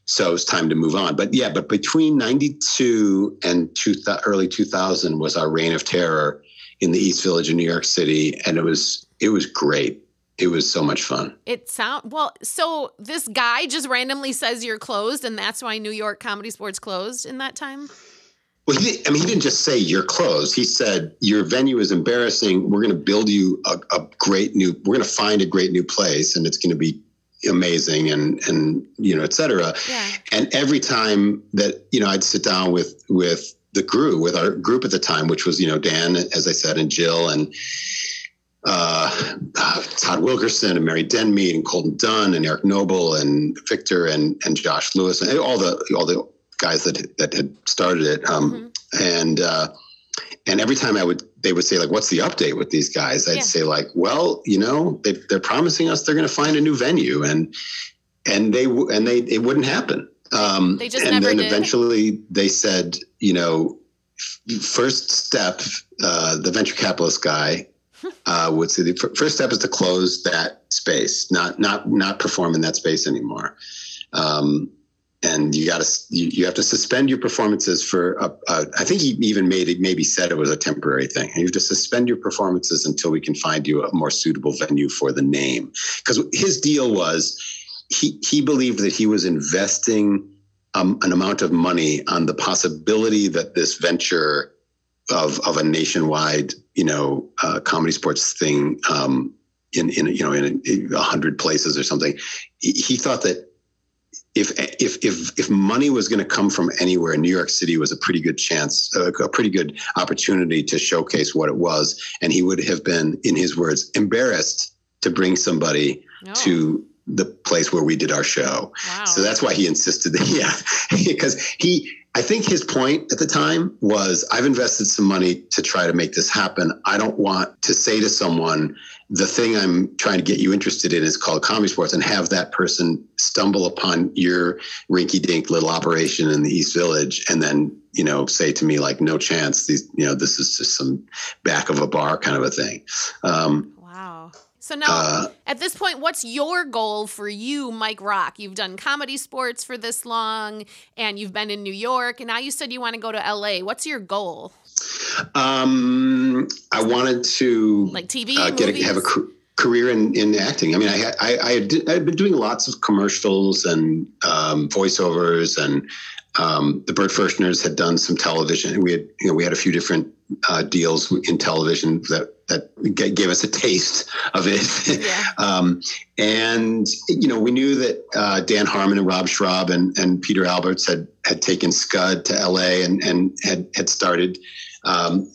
so it was time to move on. But between 92 and early 2000 was our reign of terror in the East Village of New York City. And it was great. It was so much fun. So this guy just randomly says you're closed, and that's why New York ComedySportz closed in that time? Well, he didn't just say you're closed. He said, "Your venue is embarrassing. We're going to build you we're going to find a great new place, and it's going to be amazing," and et cetera. Yeah. And every time that, I'd sit down with our group at the time, which was, Dan, as I said, and Jill, and Todd Wilkerson and Mary Denmead and Colton Dunn and Eric Noble and Victor and Josh Lewis and all the guys that had started it. And every time they would say, like, "What's the update with these guys?" I'd say, like, "Well, they're promising us they're going to find a new venue," and it wouldn't happen. They just never did. And then eventually they said, first step, the venture capitalist guy would say the first step is to close that space, not perform in that space anymore. And you have to suspend your performances for I think he even maybe said it was a temporary thing. And you have to suspend your performances until we can find you a more suitable venue for the name. Because his deal was he believed that he was investing an amount of money on the possibility that this venture of a nationwide, comedy sports thing in 100 places or something. He thought that if money was going to come from anywhere, New York City was a pretty good chance, a pretty good opportunity to showcase what it was. And he would have been, in his words, embarrassed to bring somebody to the place where we did our show. Wow. So that's why he insisted that, because I think his point at the time was, I've invested some money to try to make this happen. I don't want to say to someone, the thing I'm trying to get you interested in is called Comedy Sports, and have that person stumble upon your rinky-dink little operation in the East Village and then, say to me, like, no chance, this is just some back of a bar kind of a thing. Wow. So now, at this point, what's your goal for you, Mike Rock? You've done Comedy Sports for this long, and you've been in New York, and now you said you want to go to LA. What's your goal? I wanted to like TV, have a career in acting. I mean, I'd been doing lots of commercials and voiceovers, and the Bert Furstners had done some television. We had a few different deals in television that gave us a taste of it. Yeah. And we knew that Dan Harmon and Rob Schraub and Peter Alberts had taken Scud to LA and had started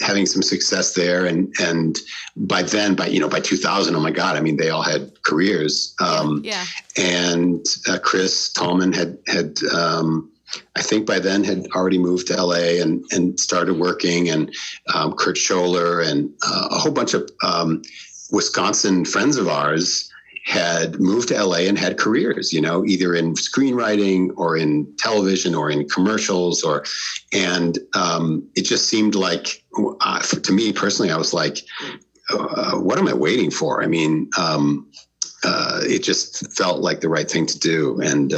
having some success there. And by then, by 2000, oh my God, I mean, they all had careers. And Chris Tallman had I think by then had already moved to LA and started working, and Kurt Scholler and a whole bunch of Wisconsin friends of ours had moved to LA and had careers, either in screenwriting or in television or in commercials and it just seemed like, to me personally, I was like, what am I waiting for? I mean, it just felt like the right thing to do. And,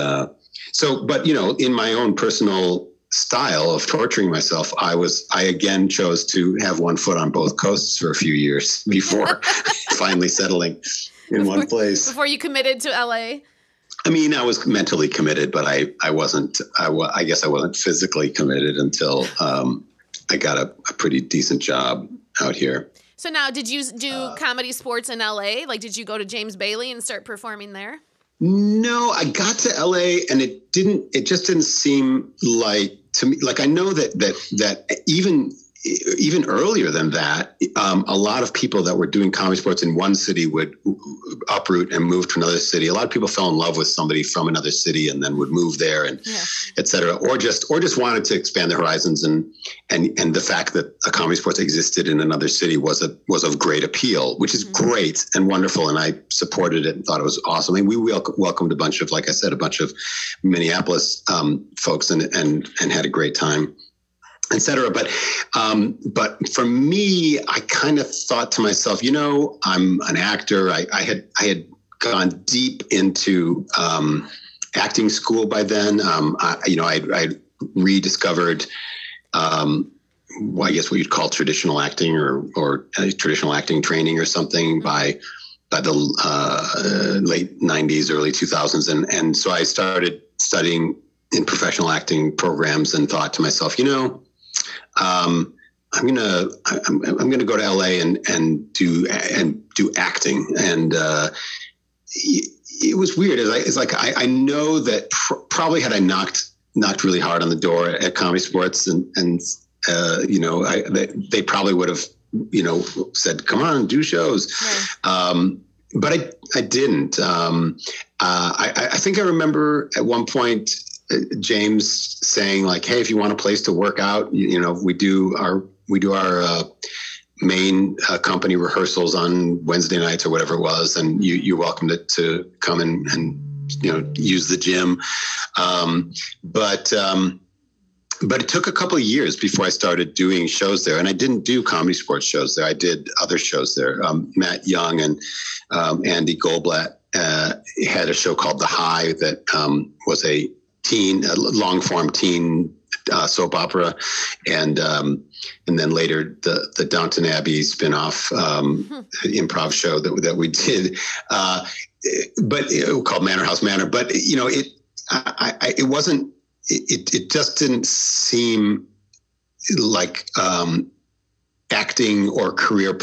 but in my own personal style of torturing myself, I again chose to have one foot on both coasts for a few years before finally settling in one place. Before you committed to LA? I mean, I was mentally committed, but I guess I wasn't physically committed until I got a pretty decent job out here. So now, did you do Comedy Sports in LA? Like, did you go to James Bailey and start performing there? No, I got to LA and it just didn't seem like, to me, like I know that even earlier than that, a lot of people that were doing Comedy Sports in one city would uproot and move to another city. A lot of people fell in love with somebody from another city and then would move there and et cetera, or just wanted to expand their horizons. And the fact that a Comedy Sports existed in another city was of great appeal, which is great and wonderful. And I supported it and thought it was awesome. I mean, we welcomed a bunch of, like I said, a bunch of Minneapolis folks and had a great time, et cetera. But for me, I kind of thought to myself, I'm an actor. I had gone deep into acting school by then. I rediscovered, I guess what you'd call traditional acting or traditional acting training or something by the late 90s, early 2000s. And so I started studying in professional acting programs and thought to myself, I'm gonna go to LA and do acting. And it was weird. It's like I know that probably had I knocked really hard on the door at Comedy Sports and they probably would have said, come on, do shows. Right. But I didn't. I think I remember at one point James saying like, hey, if you want a place to work out, we do our main company rehearsals on Wednesday nights or whatever it was. And you're welcome to come and use the gym. But it took a couple of years before I started doing shows there. And I didn't do Comedy Sports shows there. I did other shows there. Matt Young and Andy Goldblatt had a show called The High that was a long form teen soap opera, and then later the Downton Abbey spinoff improv show that we did, but called Manor House Manor. But it wasn't. It just didn't seem like acting or career,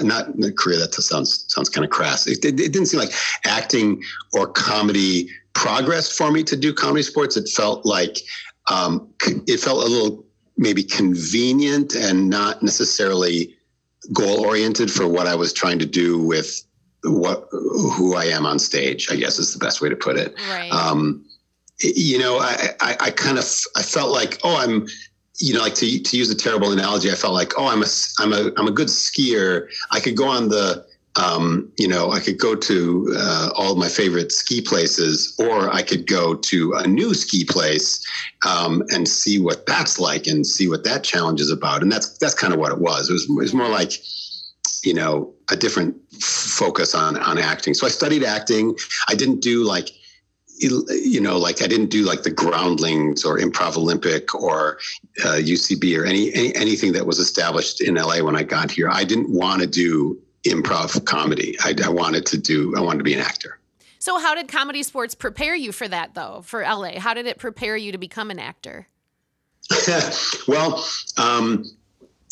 not career. That sounds kind of crass. It didn't seem like acting or comedy progress for me to do Comedy Sports. It felt like it felt a little maybe convenient and not necessarily goal oriented for what I was trying to do with who I am on stage, I guess is the best way to put it. Right. I felt like, I'm, like to use a terrible analogy, I felt like, I'm a good skier. I could go on I could go to all of my favorite ski places, or I could go to a new ski place and see what that's like and see what that challenge is about. And that's kind of what it was. It was more like, a different focus on acting. So I studied acting. I didn't do I didn't do the Groundlings or Improv Olympic or UCB or anything that was established in LA when I got here. I didn't want to do improv comedy. I wanted to be an actor. So how did ComedySportz prepare you for that, though, for LA? How did it prepare you to become an actor? Well,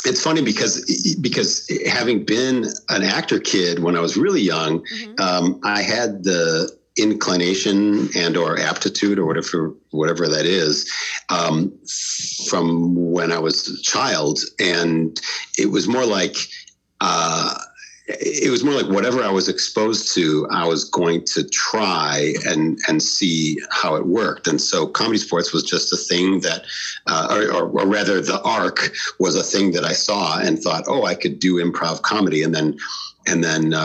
it's funny because having been an actor kid when I was really young, I had the inclination and or aptitude or whatever that is from when I was a child, and it was more like whatever I was exposed to, I was going to try and see how it worked. And so ComedySportz was just a thing that, or rather the arc was a thing that I saw and thought, oh, I could do improv comedy. And then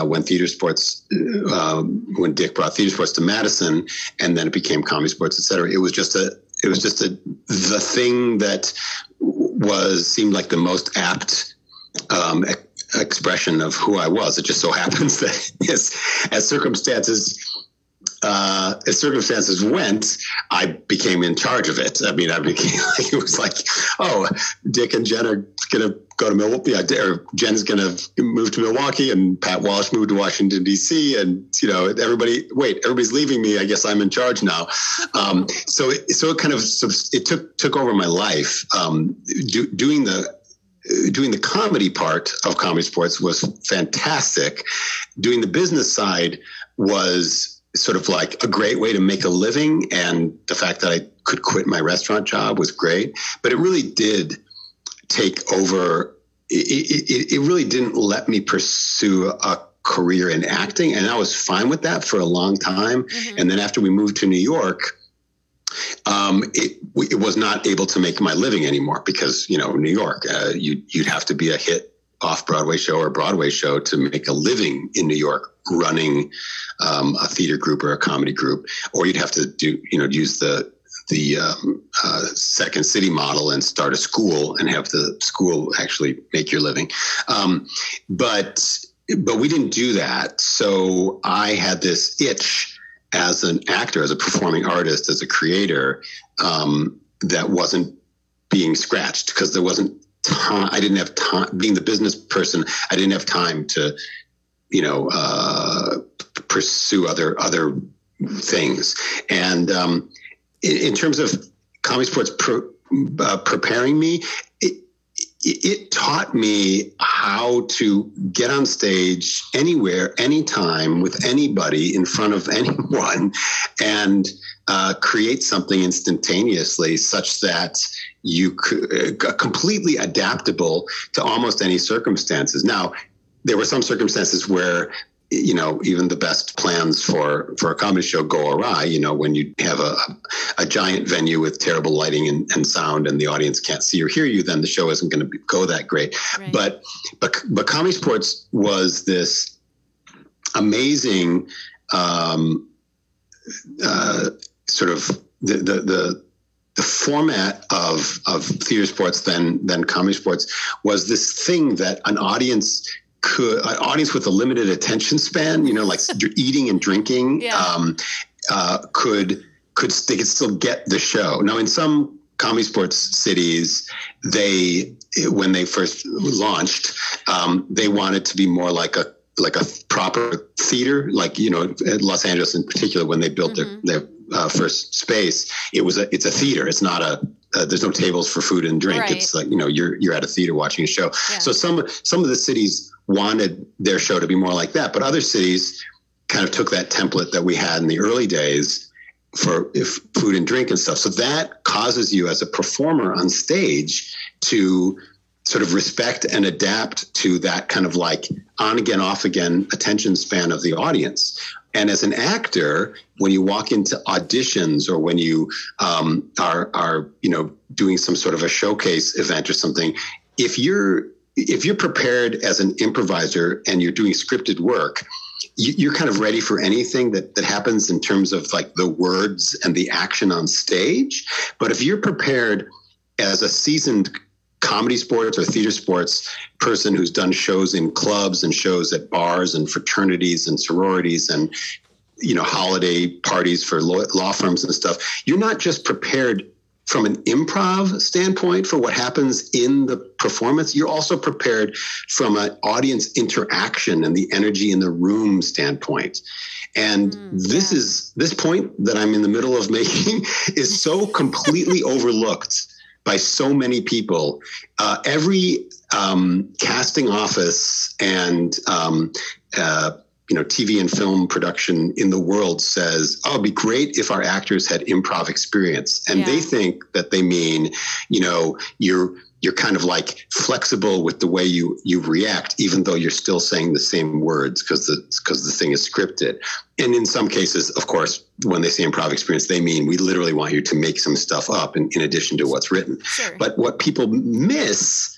when Theater Sports, when Dick brought Theater Sports to Madison, and then it became ComedySportz, et cetera, it was just the thing that seemed like the most apt expression of who I was. It just so happens that as circumstances went, I became in charge of it. I mean, it was like, oh, Dick and Jen are going to go to Milwaukee, or Jen's going to move to Milwaukee, and Pat Walsh moved to Washington, D.C. And, everybody's leaving me. I guess I'm in charge now. So it kind of, it took over my life. Doing the comedy part of ComedySportz was fantastic. Doing the business side was sort of like a great way to make a living. And the fact that I could quit my restaurant job was great, but it really did take over. It really didn't let me pursue a career in acting. And I was fine with that for a long time. Mm-hmm. And then after we moved to New York, it was not able to make my living anymore because, New York, you'd have to be a hit off-Broadway show or Broadway show to make a living in New York running a theater group or a comedy group, or you'd have to use the Second City model and start a school and have the school actually make your living. But we didn't do that. So I had this itch as an actor, as a performing artist, as a creator, that wasn't being scratched because there wasn't time. I didn't have time. Being the business person, I didn't have time to, pursue other things. And in terms of ComedySportz preparing me, it taught me how to get on stage anywhere, anytime, with anybody, in front of anyone, and create something instantaneously such that you could completely adaptable to almost any circumstances. Now, there were some circumstances where even the best plans for a comedy show go awry, when you have a giant venue with terrible lighting and sound and the audience can't see or hear you, then the show isn't going to go that great. Right. But ComedySportz was this amazing sort of the format of Theater Sports then ComedySportz was this thing that an audience with a limited attention span, like eating and drinking, could still get the show. Now, in some ComedySportz cities, when they first launched, they wanted to be more like a proper theater, at Los Angeles in particular, when they built their first space, it's a theater. It's not there's no tables for food and drink. Right. It's like, you're at a theater watching a show. Yeah. So some of the cities wanted their show to be more like that, but other cities kind of took that template that we had in the early days for food and drink and stuff. So that causes you as a performer on stage to sort of respect and adapt to that kind of like on again, off again attention span of the audience. And as an actor, when you walk into auditions or when you are doing some sort of a showcase event or something, if you're prepared as an improviser and you're doing scripted work, you're kind of ready for anything that happens in terms of like the words and the action on stage. But if you're prepared as a seasoned comedy sports or theater sports person who's done shows in clubs and shows at bars and fraternities and sororities and, holiday parties for law firms and stuff, you're not just prepared from an improv standpoint for what happens in the performance, you're also prepared from an audience interaction and the energy in the room standpoint. And this point that I'm in the middle of making is so completely overlooked by so many people. Every casting office and TV and film production in the world says, "Oh, it'd be great if our actors had improv experience," and they think that they mean, you're kind of like flexible with the way you react, even though you're still saying the same words because the thing is scripted. And in some cases, of course, when they say improv experience, they mean we literally want you to make some stuff up in addition to what's written. Sure. But what people miss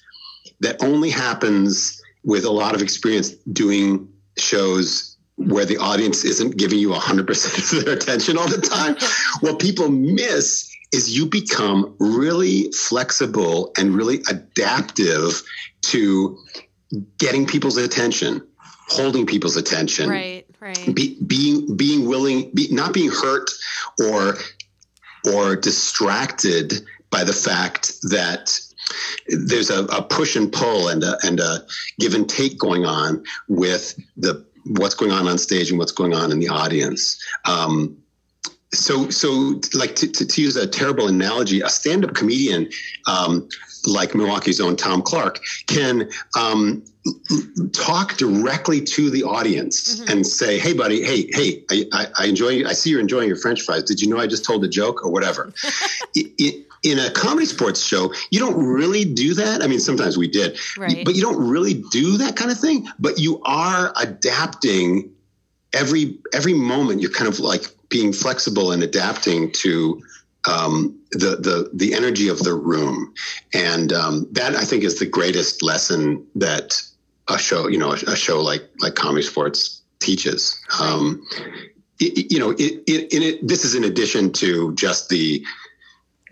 that only happens with a lot of experience doing shows where the audience isn't giving you 100% of their attention all the time, what people miss is you become really flexible and really adaptive to getting people's attention, holding people's attention, right. Being willing, not being hurt or distracted by the fact that there's a push and pull and a give and take going on with what's going on stage and what's going on in the audience. So like to use a terrible analogy, a stand-up comedian, like Milwaukee's own Tom Clark, can talk directly to the audience and say, "Hey, buddy, hey, I see you're enjoying your French fries. Did you know I just told a joke?" or whatever. In a comedy sports show, you don't really do that. I mean, sometimes we did, but you don't really do that kind of thing. But you are adapting every moment. You're kind of like being flexible and adapting to the energy of the room, and that I think is the greatest lesson that a show like ComedySportz teaches. This is in addition to just the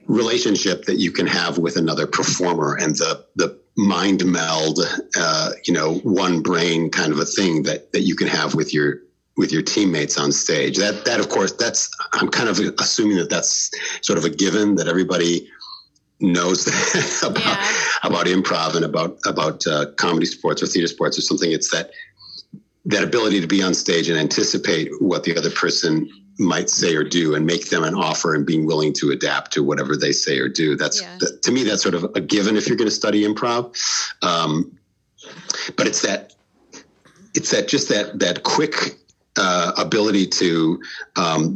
relationship that you can have with another performer and the mind meld, one brain kind of a thing that you can have with your teammates on stage. That of course, I'm kind of assuming that that's sort of a given, that everybody knows that about improv and about comedy sports or theater sports or something. It's that ability to be on stage and anticipate what the other person might say or do and make them an offer and being willing to adapt to whatever they say or do. To me, that's sort of a given if you're going to study improv. But it's that quick ability to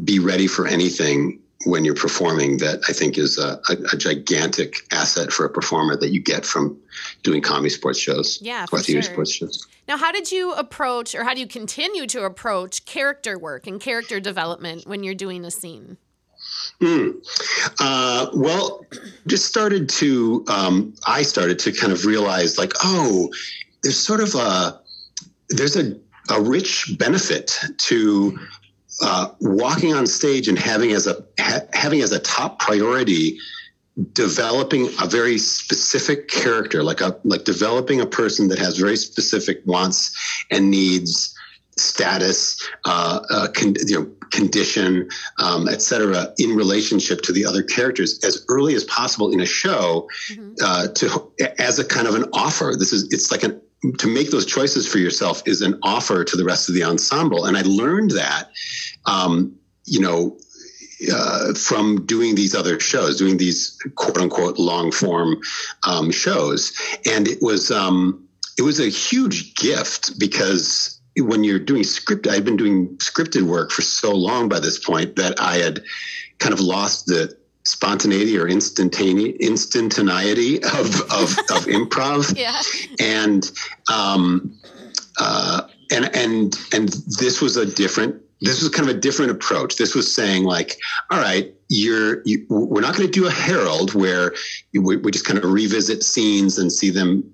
be ready for anything when you're performing that I think is a gigantic asset for a performer that you get from doing comedy sports shows or theater sports shows. Now, how did you approach, or how do you continue to approach character work and character development when you're doing a scene? Well, I started to kind of realize like, there's a rich benefit to walking on stage and having as a top priority developing a very specific character, like developing a person that has very specific wants and needs, status, condition, et cetera, in relationship to the other characters as early as possible in a show, as a kind of an offer. To make those choices for yourself is an offer to the rest of the ensemble. And I learned that, from doing these other shows, doing these quote unquote long form shows. And it was a huge gift because when you're doing I'd been doing scripted work for so long by this point that I had kind of lost the spontaneity or instantaneity of improv. Yeah. And this was kind of a different approach. This was saying like, all right, we're not going to do a Herald where we just kind of revisit scenes and see them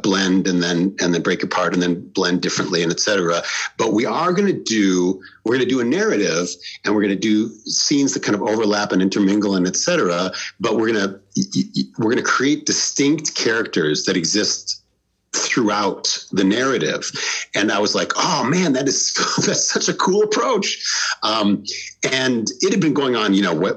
blend and then break apart and then blend differently and et cetera. But we're going to do a narrative and we're going to do scenes that kind of overlap and intermingle and et cetera. But we're going to, we're going to create distinct characters that exist throughout the narrative. And I was like, oh man, that's such a cool approach. And it had been going on,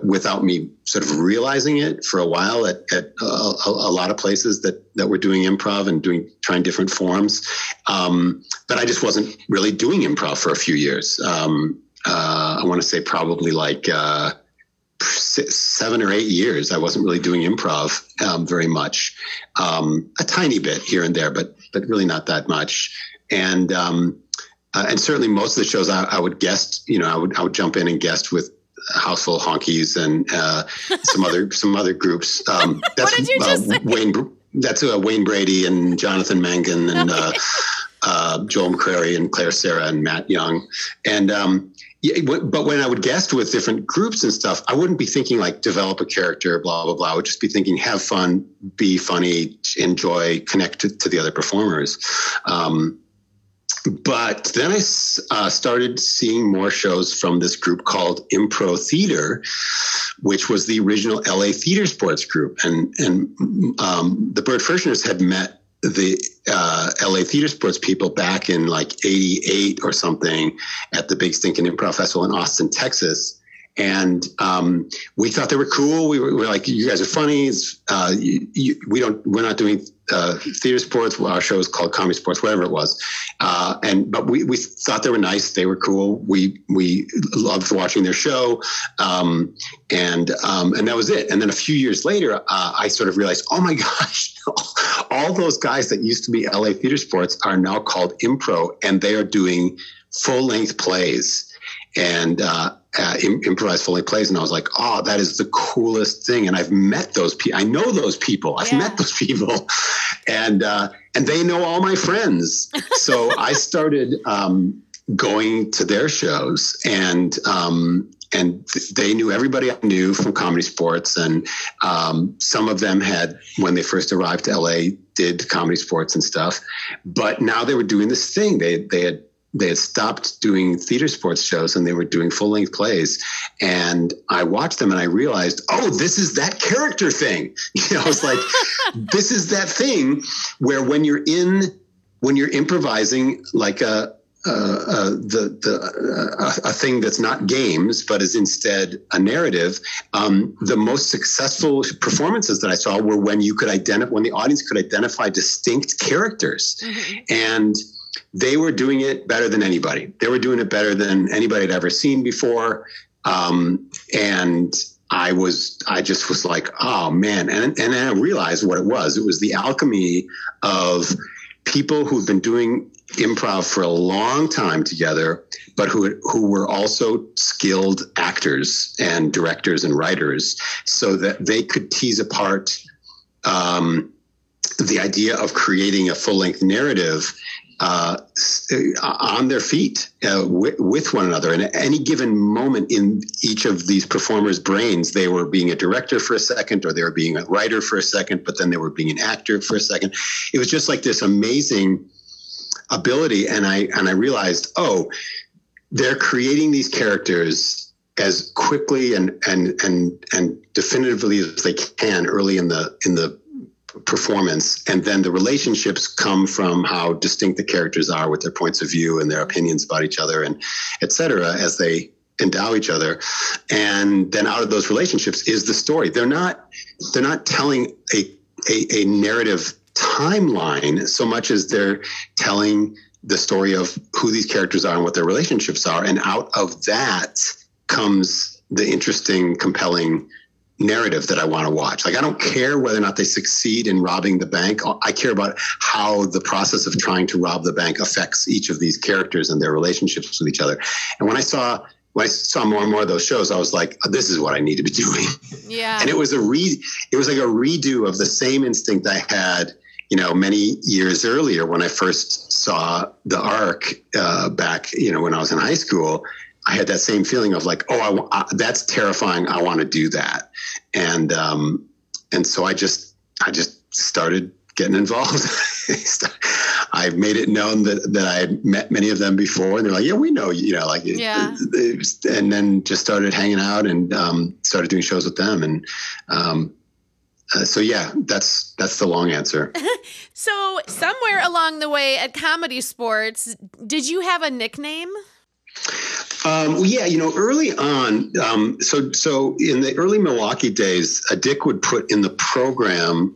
without me sort of realizing it for a while at a lot of places that were doing improv and trying different forms. But I just wasn't really doing improv for a few years. I want to say probably like 7 or 8 years. I wasn't really doing improv very much, a tiny bit here and there, but really not that much. And certainly most of the shows I would guest, I would jump in and guest with House Full of Honkies and some other groups. That's what did you just say? That's Wayne Brady and Jonathan Mangan and Joel McCrary and Claire Sarah and Matt Young. And but when I would guest with different groups and stuff, I wouldn't be thinking like develop a character, blah, blah, blah. I would just be thinking have fun, be funny, enjoy, connect to the other performers. But then I started seeing more shows from this group called Impro Theater, which was the original LA Theater Sports group. And the Bert Ferschners had met the LA Theater Sports people back in like 88 or something at the Big Stinkin' Improv Festival in Austin, Texas. And we thought they were cool. We were like, you guys are funny. We're not doing theater sports. Our show is called ComedySportz, whatever it was. But we thought they were nice. They were cool. We loved watching their show. And that was it. And then a few years later, I sort of realized, oh my gosh, all those guys that used to be LA Theater Sports are now called Impro, and they are doing full-length plays and improvised full-length plays. And I was like, oh, that is the coolest thing. And I've met those people. I know those people. I've met those people. And they know all my friends. So I started going to their shows, and they knew everybody I knew from ComedySportz. And some of them had, when they first arrived to LA, did ComedySportz and stuff. But now they were doing this thing. They had stopped doing theater sports shows and they were doing full-length plays. And I watched them and I realized, oh, this is that character thing. I was like, this is that thing where when you're improvising like a thing that's not games, but is instead a narrative. The most successful performances that I saw were when when the audience could identify distinct characters. Mm-hmm. And they were doing it better than anybody. They were doing it better than anybody had ever seen before. And I just was like, oh man. And I realized what it was. It was the alchemy of people who've been doing improv for a long time together, but who were also skilled actors and directors and writers, so that they could tease apart the idea of creating a full-length narrative on their feet with one another. And at any given moment in each of these performers' brains, they were being a director for a second, or they were being a writer for a second, but then they were being an actor for a second. It was just like this amazing ability. And I realized, oh, they're creating these characters as quickly and definitively as they can early in the performance, and then the relationships come from how distinct the characters are with their points of view and their opinions about each other and et cetera as they endow each other. And then out of those relationships is the story. They're not telling a narrative timeline so much as they're telling the story of who these characters are and what their relationships are. And out of that comes the interesting, compelling narrative that I want to watch. Like, I don't care whether or not they succeed in robbing the bank. I care about how the process of trying to rob the bank affects each of these characters and their relationships with each other. And when I saw more and more of those shows, I was like, oh, this is what I need to be doing. Yeah. And it was like a redo of the same instinct I had, many years earlier when I first saw the Arc back, when I was in high school. I had that same feeling of like, oh, that's terrifying. I want to do that. And so I just started getting involved. I made it known that I had met many of them before, and they're like, yeah, we know, and then just started hanging out and started doing shows with them. And So yeah, that's the long answer. So somewhere along the way at ComedySportz, did you have a nickname? Yeah, early on, so in the early Milwaukee days, Dick would put in the program,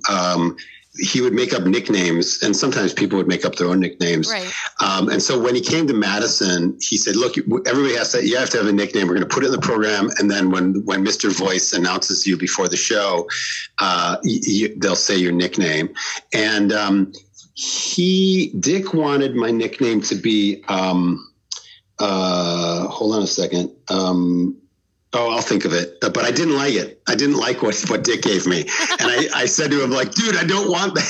he would make up nicknames, and sometimes people would make up their own nicknames. Right. And so when he came to Madison, he said, look, everybody you have to have a nickname. We're going to put it in the program. And then when Mr. Voice announces you before the show, they'll say your nickname. And Dick wanted my nickname to be, hold on a second. I'll think of it, but I didn't like it. I didn't like what Dick gave me. And I said to him, like, dude, I don't want that.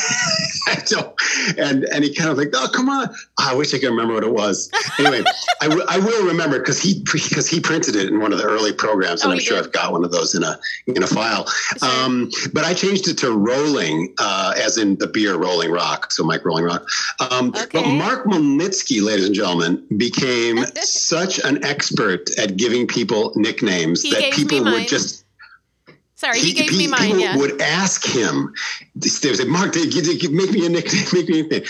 I don't. And he kind of like, oh, come on. I wish I could remember what it was. Anyway, I will remember because he printed it in one of the early programs, and I'm sure I've got one of those in a file. Sure. But I changed it to Rolling, as in the beer Rolling Rock. So Mike Rolling Rock. Okay. But Mark Melnitsky, ladies and gentlemen, became such an expert at giving people nicknames that people would just. Sorry, he gave me mine. People would ask him. They would say, "Mark, make me a nickname. Make me a nickname."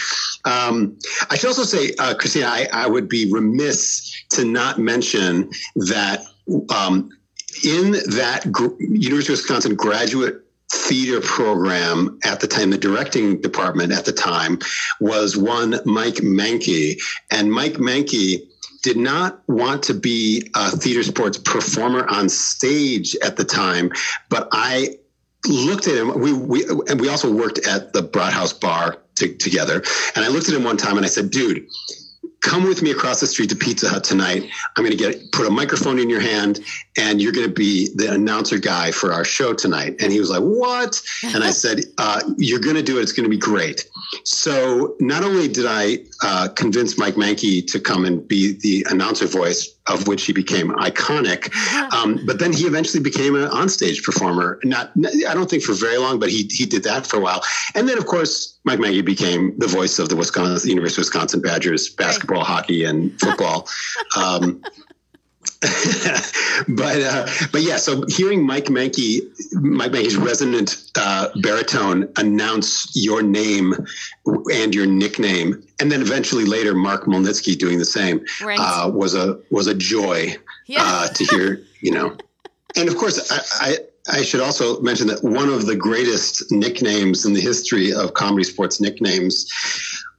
I should also say, Christina, I would be remiss to not mention that in that University of Wisconsin graduate theater program at the time, the directing department at the time was one Mike Mankey, and Mike Mankey did not want to be a theater sports performer on stage at the time, but I looked at him. We also worked at the Broadhouse Bar together, and I looked at him one time and I said, "Dude, come with me across the street to Pizza Hut tonight. I'm going to put a microphone in your hand, and you're going to be the announcer guy for our show tonight." And he was like, "What?" And I said, "You're going to do it. It's going to be great." So not only did I convince Mike Mankey to come and be the announcer voice, of which he became iconic, but then he eventually became an onstage performer. I don't think for very long, but he did that for a while. And then, of course, Mike Mankey became the voice of the University of Wisconsin Badgers basketball, hockey, and football. But yeah, so hearing Mike Mankey's resonant baritone announce your name and your nickname, and then eventually later Mark Melnitsky doing the same, right, was a joy to hear. And of course, I should also mention that one of the greatest nicknames in the history of ComedySportz nicknames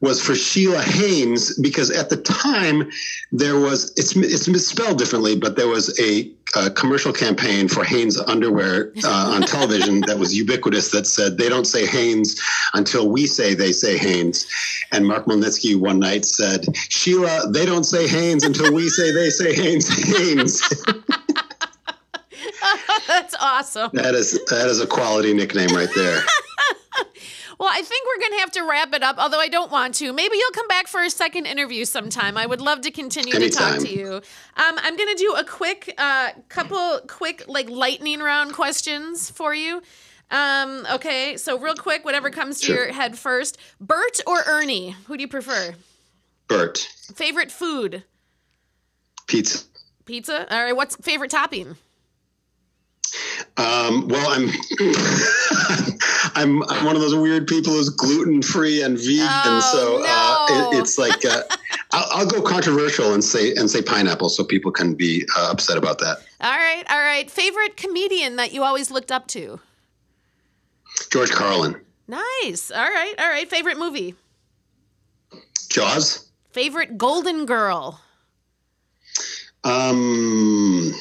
was for Sheila Haynes, because at the time there was, it's misspelled differently, but there was a commercial campaign for Hanes underwear on television that was ubiquitous that said, "They don't say Hanes until we say they say Hanes." And Mark Melnitsky one night said, "Sheila, they don't say Hanes until we say they say Hanes." That's awesome. That is a quality nickname right there. Well, I think we're going to have to wrap it up, although I don't want to. Maybe you'll come back for a second interview sometime. I would love to continue Anytime. to talk to you. I'm going to do a couple quick lightning round questions for you. Okay, so real quick, whatever comes to your head first. Bert or Ernie? Who do you prefer? Bert. Favorite food? Pizza. Pizza? All right, what's favorite topping? Well, I'm one of those weird people who's gluten-free and vegan. It's like I'll go controversial and say pineapple, so people can be upset about that. All right. Favorite comedian that you always looked up to? George Carlin. Nice. All right. Favorite movie? Jaws. Favorite Golden Girl? B.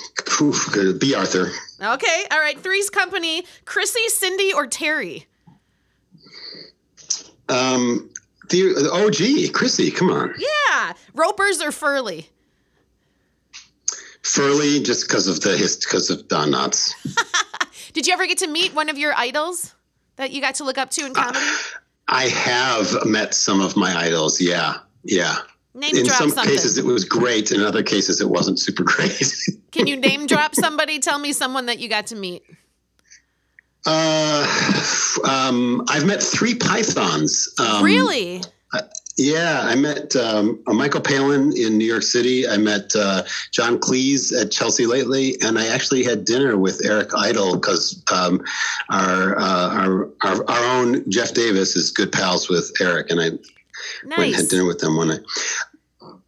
Arthur. Okay, all right. Three's Company, Chrissy, Cindy, or Terry? Chrissy, come on. Yeah. Ropers or Furley? Furley, just because of Don Knotts. Did you ever get to meet one of your idols that you got to look up to in comedy? I have met some of my idols, yeah. In some cases, it was great. In other cases, it wasn't super great. Can you name drop somebody? Tell me someone that you got to meet. I've met 3 pythons. Really? Yeah, I met Michael Palin in New York City. I met John Cleese at Chelsea lately, and I actually had dinner with Eric Idle because our own Jeff Davis is good pals with Eric, and I went and had dinner with them one night.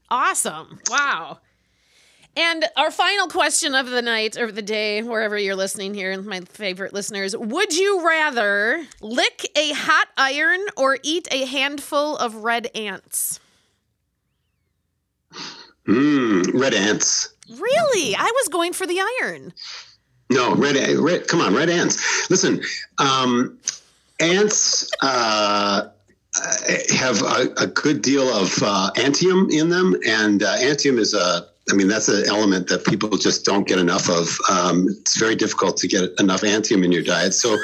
Awesome! Wow. And our final question of the night or the day, wherever you're listening here, my favorite listeners, would you rather lick a hot iron or eat a handful of red ants? Red ants. Really? I was going for the iron. No, red. Come on, red ants. Listen, ants have a good deal of antium in them, and antium is that's an element that people just don't get enough of. It's very difficult to get enough antium in your diet. So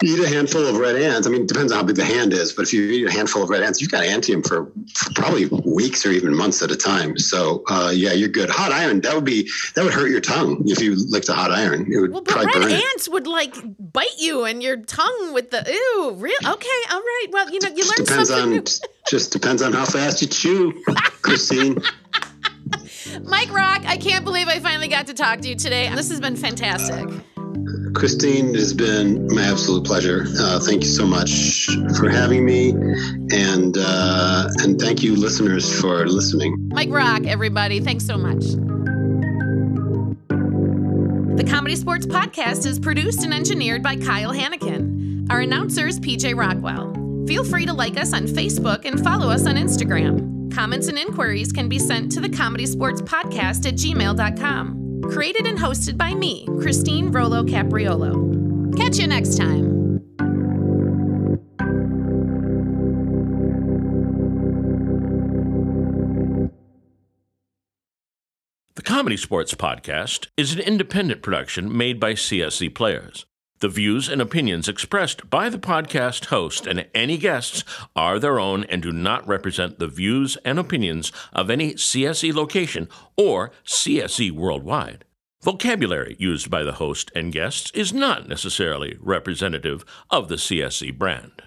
you eat a handful of red ants. I mean, it depends on how big the hand is, but if you eat a handful of red ants, you've got antium for probably weeks or even months at a time. So yeah, you're good. Hot iron, that would hurt your tongue if you licked a hot iron. It would probably burn it. Red ants would like bite you and your tongue with the ew. Real okay, all right. Well, you learn something new. Just depends on how fast you chew, Christine. Mike Rock, I can't believe I finally got to talk to you today. This has been fantastic. Christine, it has been my absolute pleasure. Thank you so much for having me, and thank you, listeners, for listening. Mike Rock, everybody, thanks so much. The Comedy Sports Podcast is produced and engineered by Kyle Hanneken. Our announcer is PJ Rockwell. Feel free to like us on Facebook and follow us on Instagram. Comments and inquiries can be sent to the ComedySportz Podcast at gmail.com. Created and hosted by me, Christine Rollo Capriolo. Catch you next time. The ComedySportz Podcast is an independent production made by CSz players. The views and opinions expressed by the podcast host and any guests are their own and do not represent the views and opinions of any CSz location or CSz Worldwide. Vocabulary used by the host and guests is not necessarily representative of the CSz brand.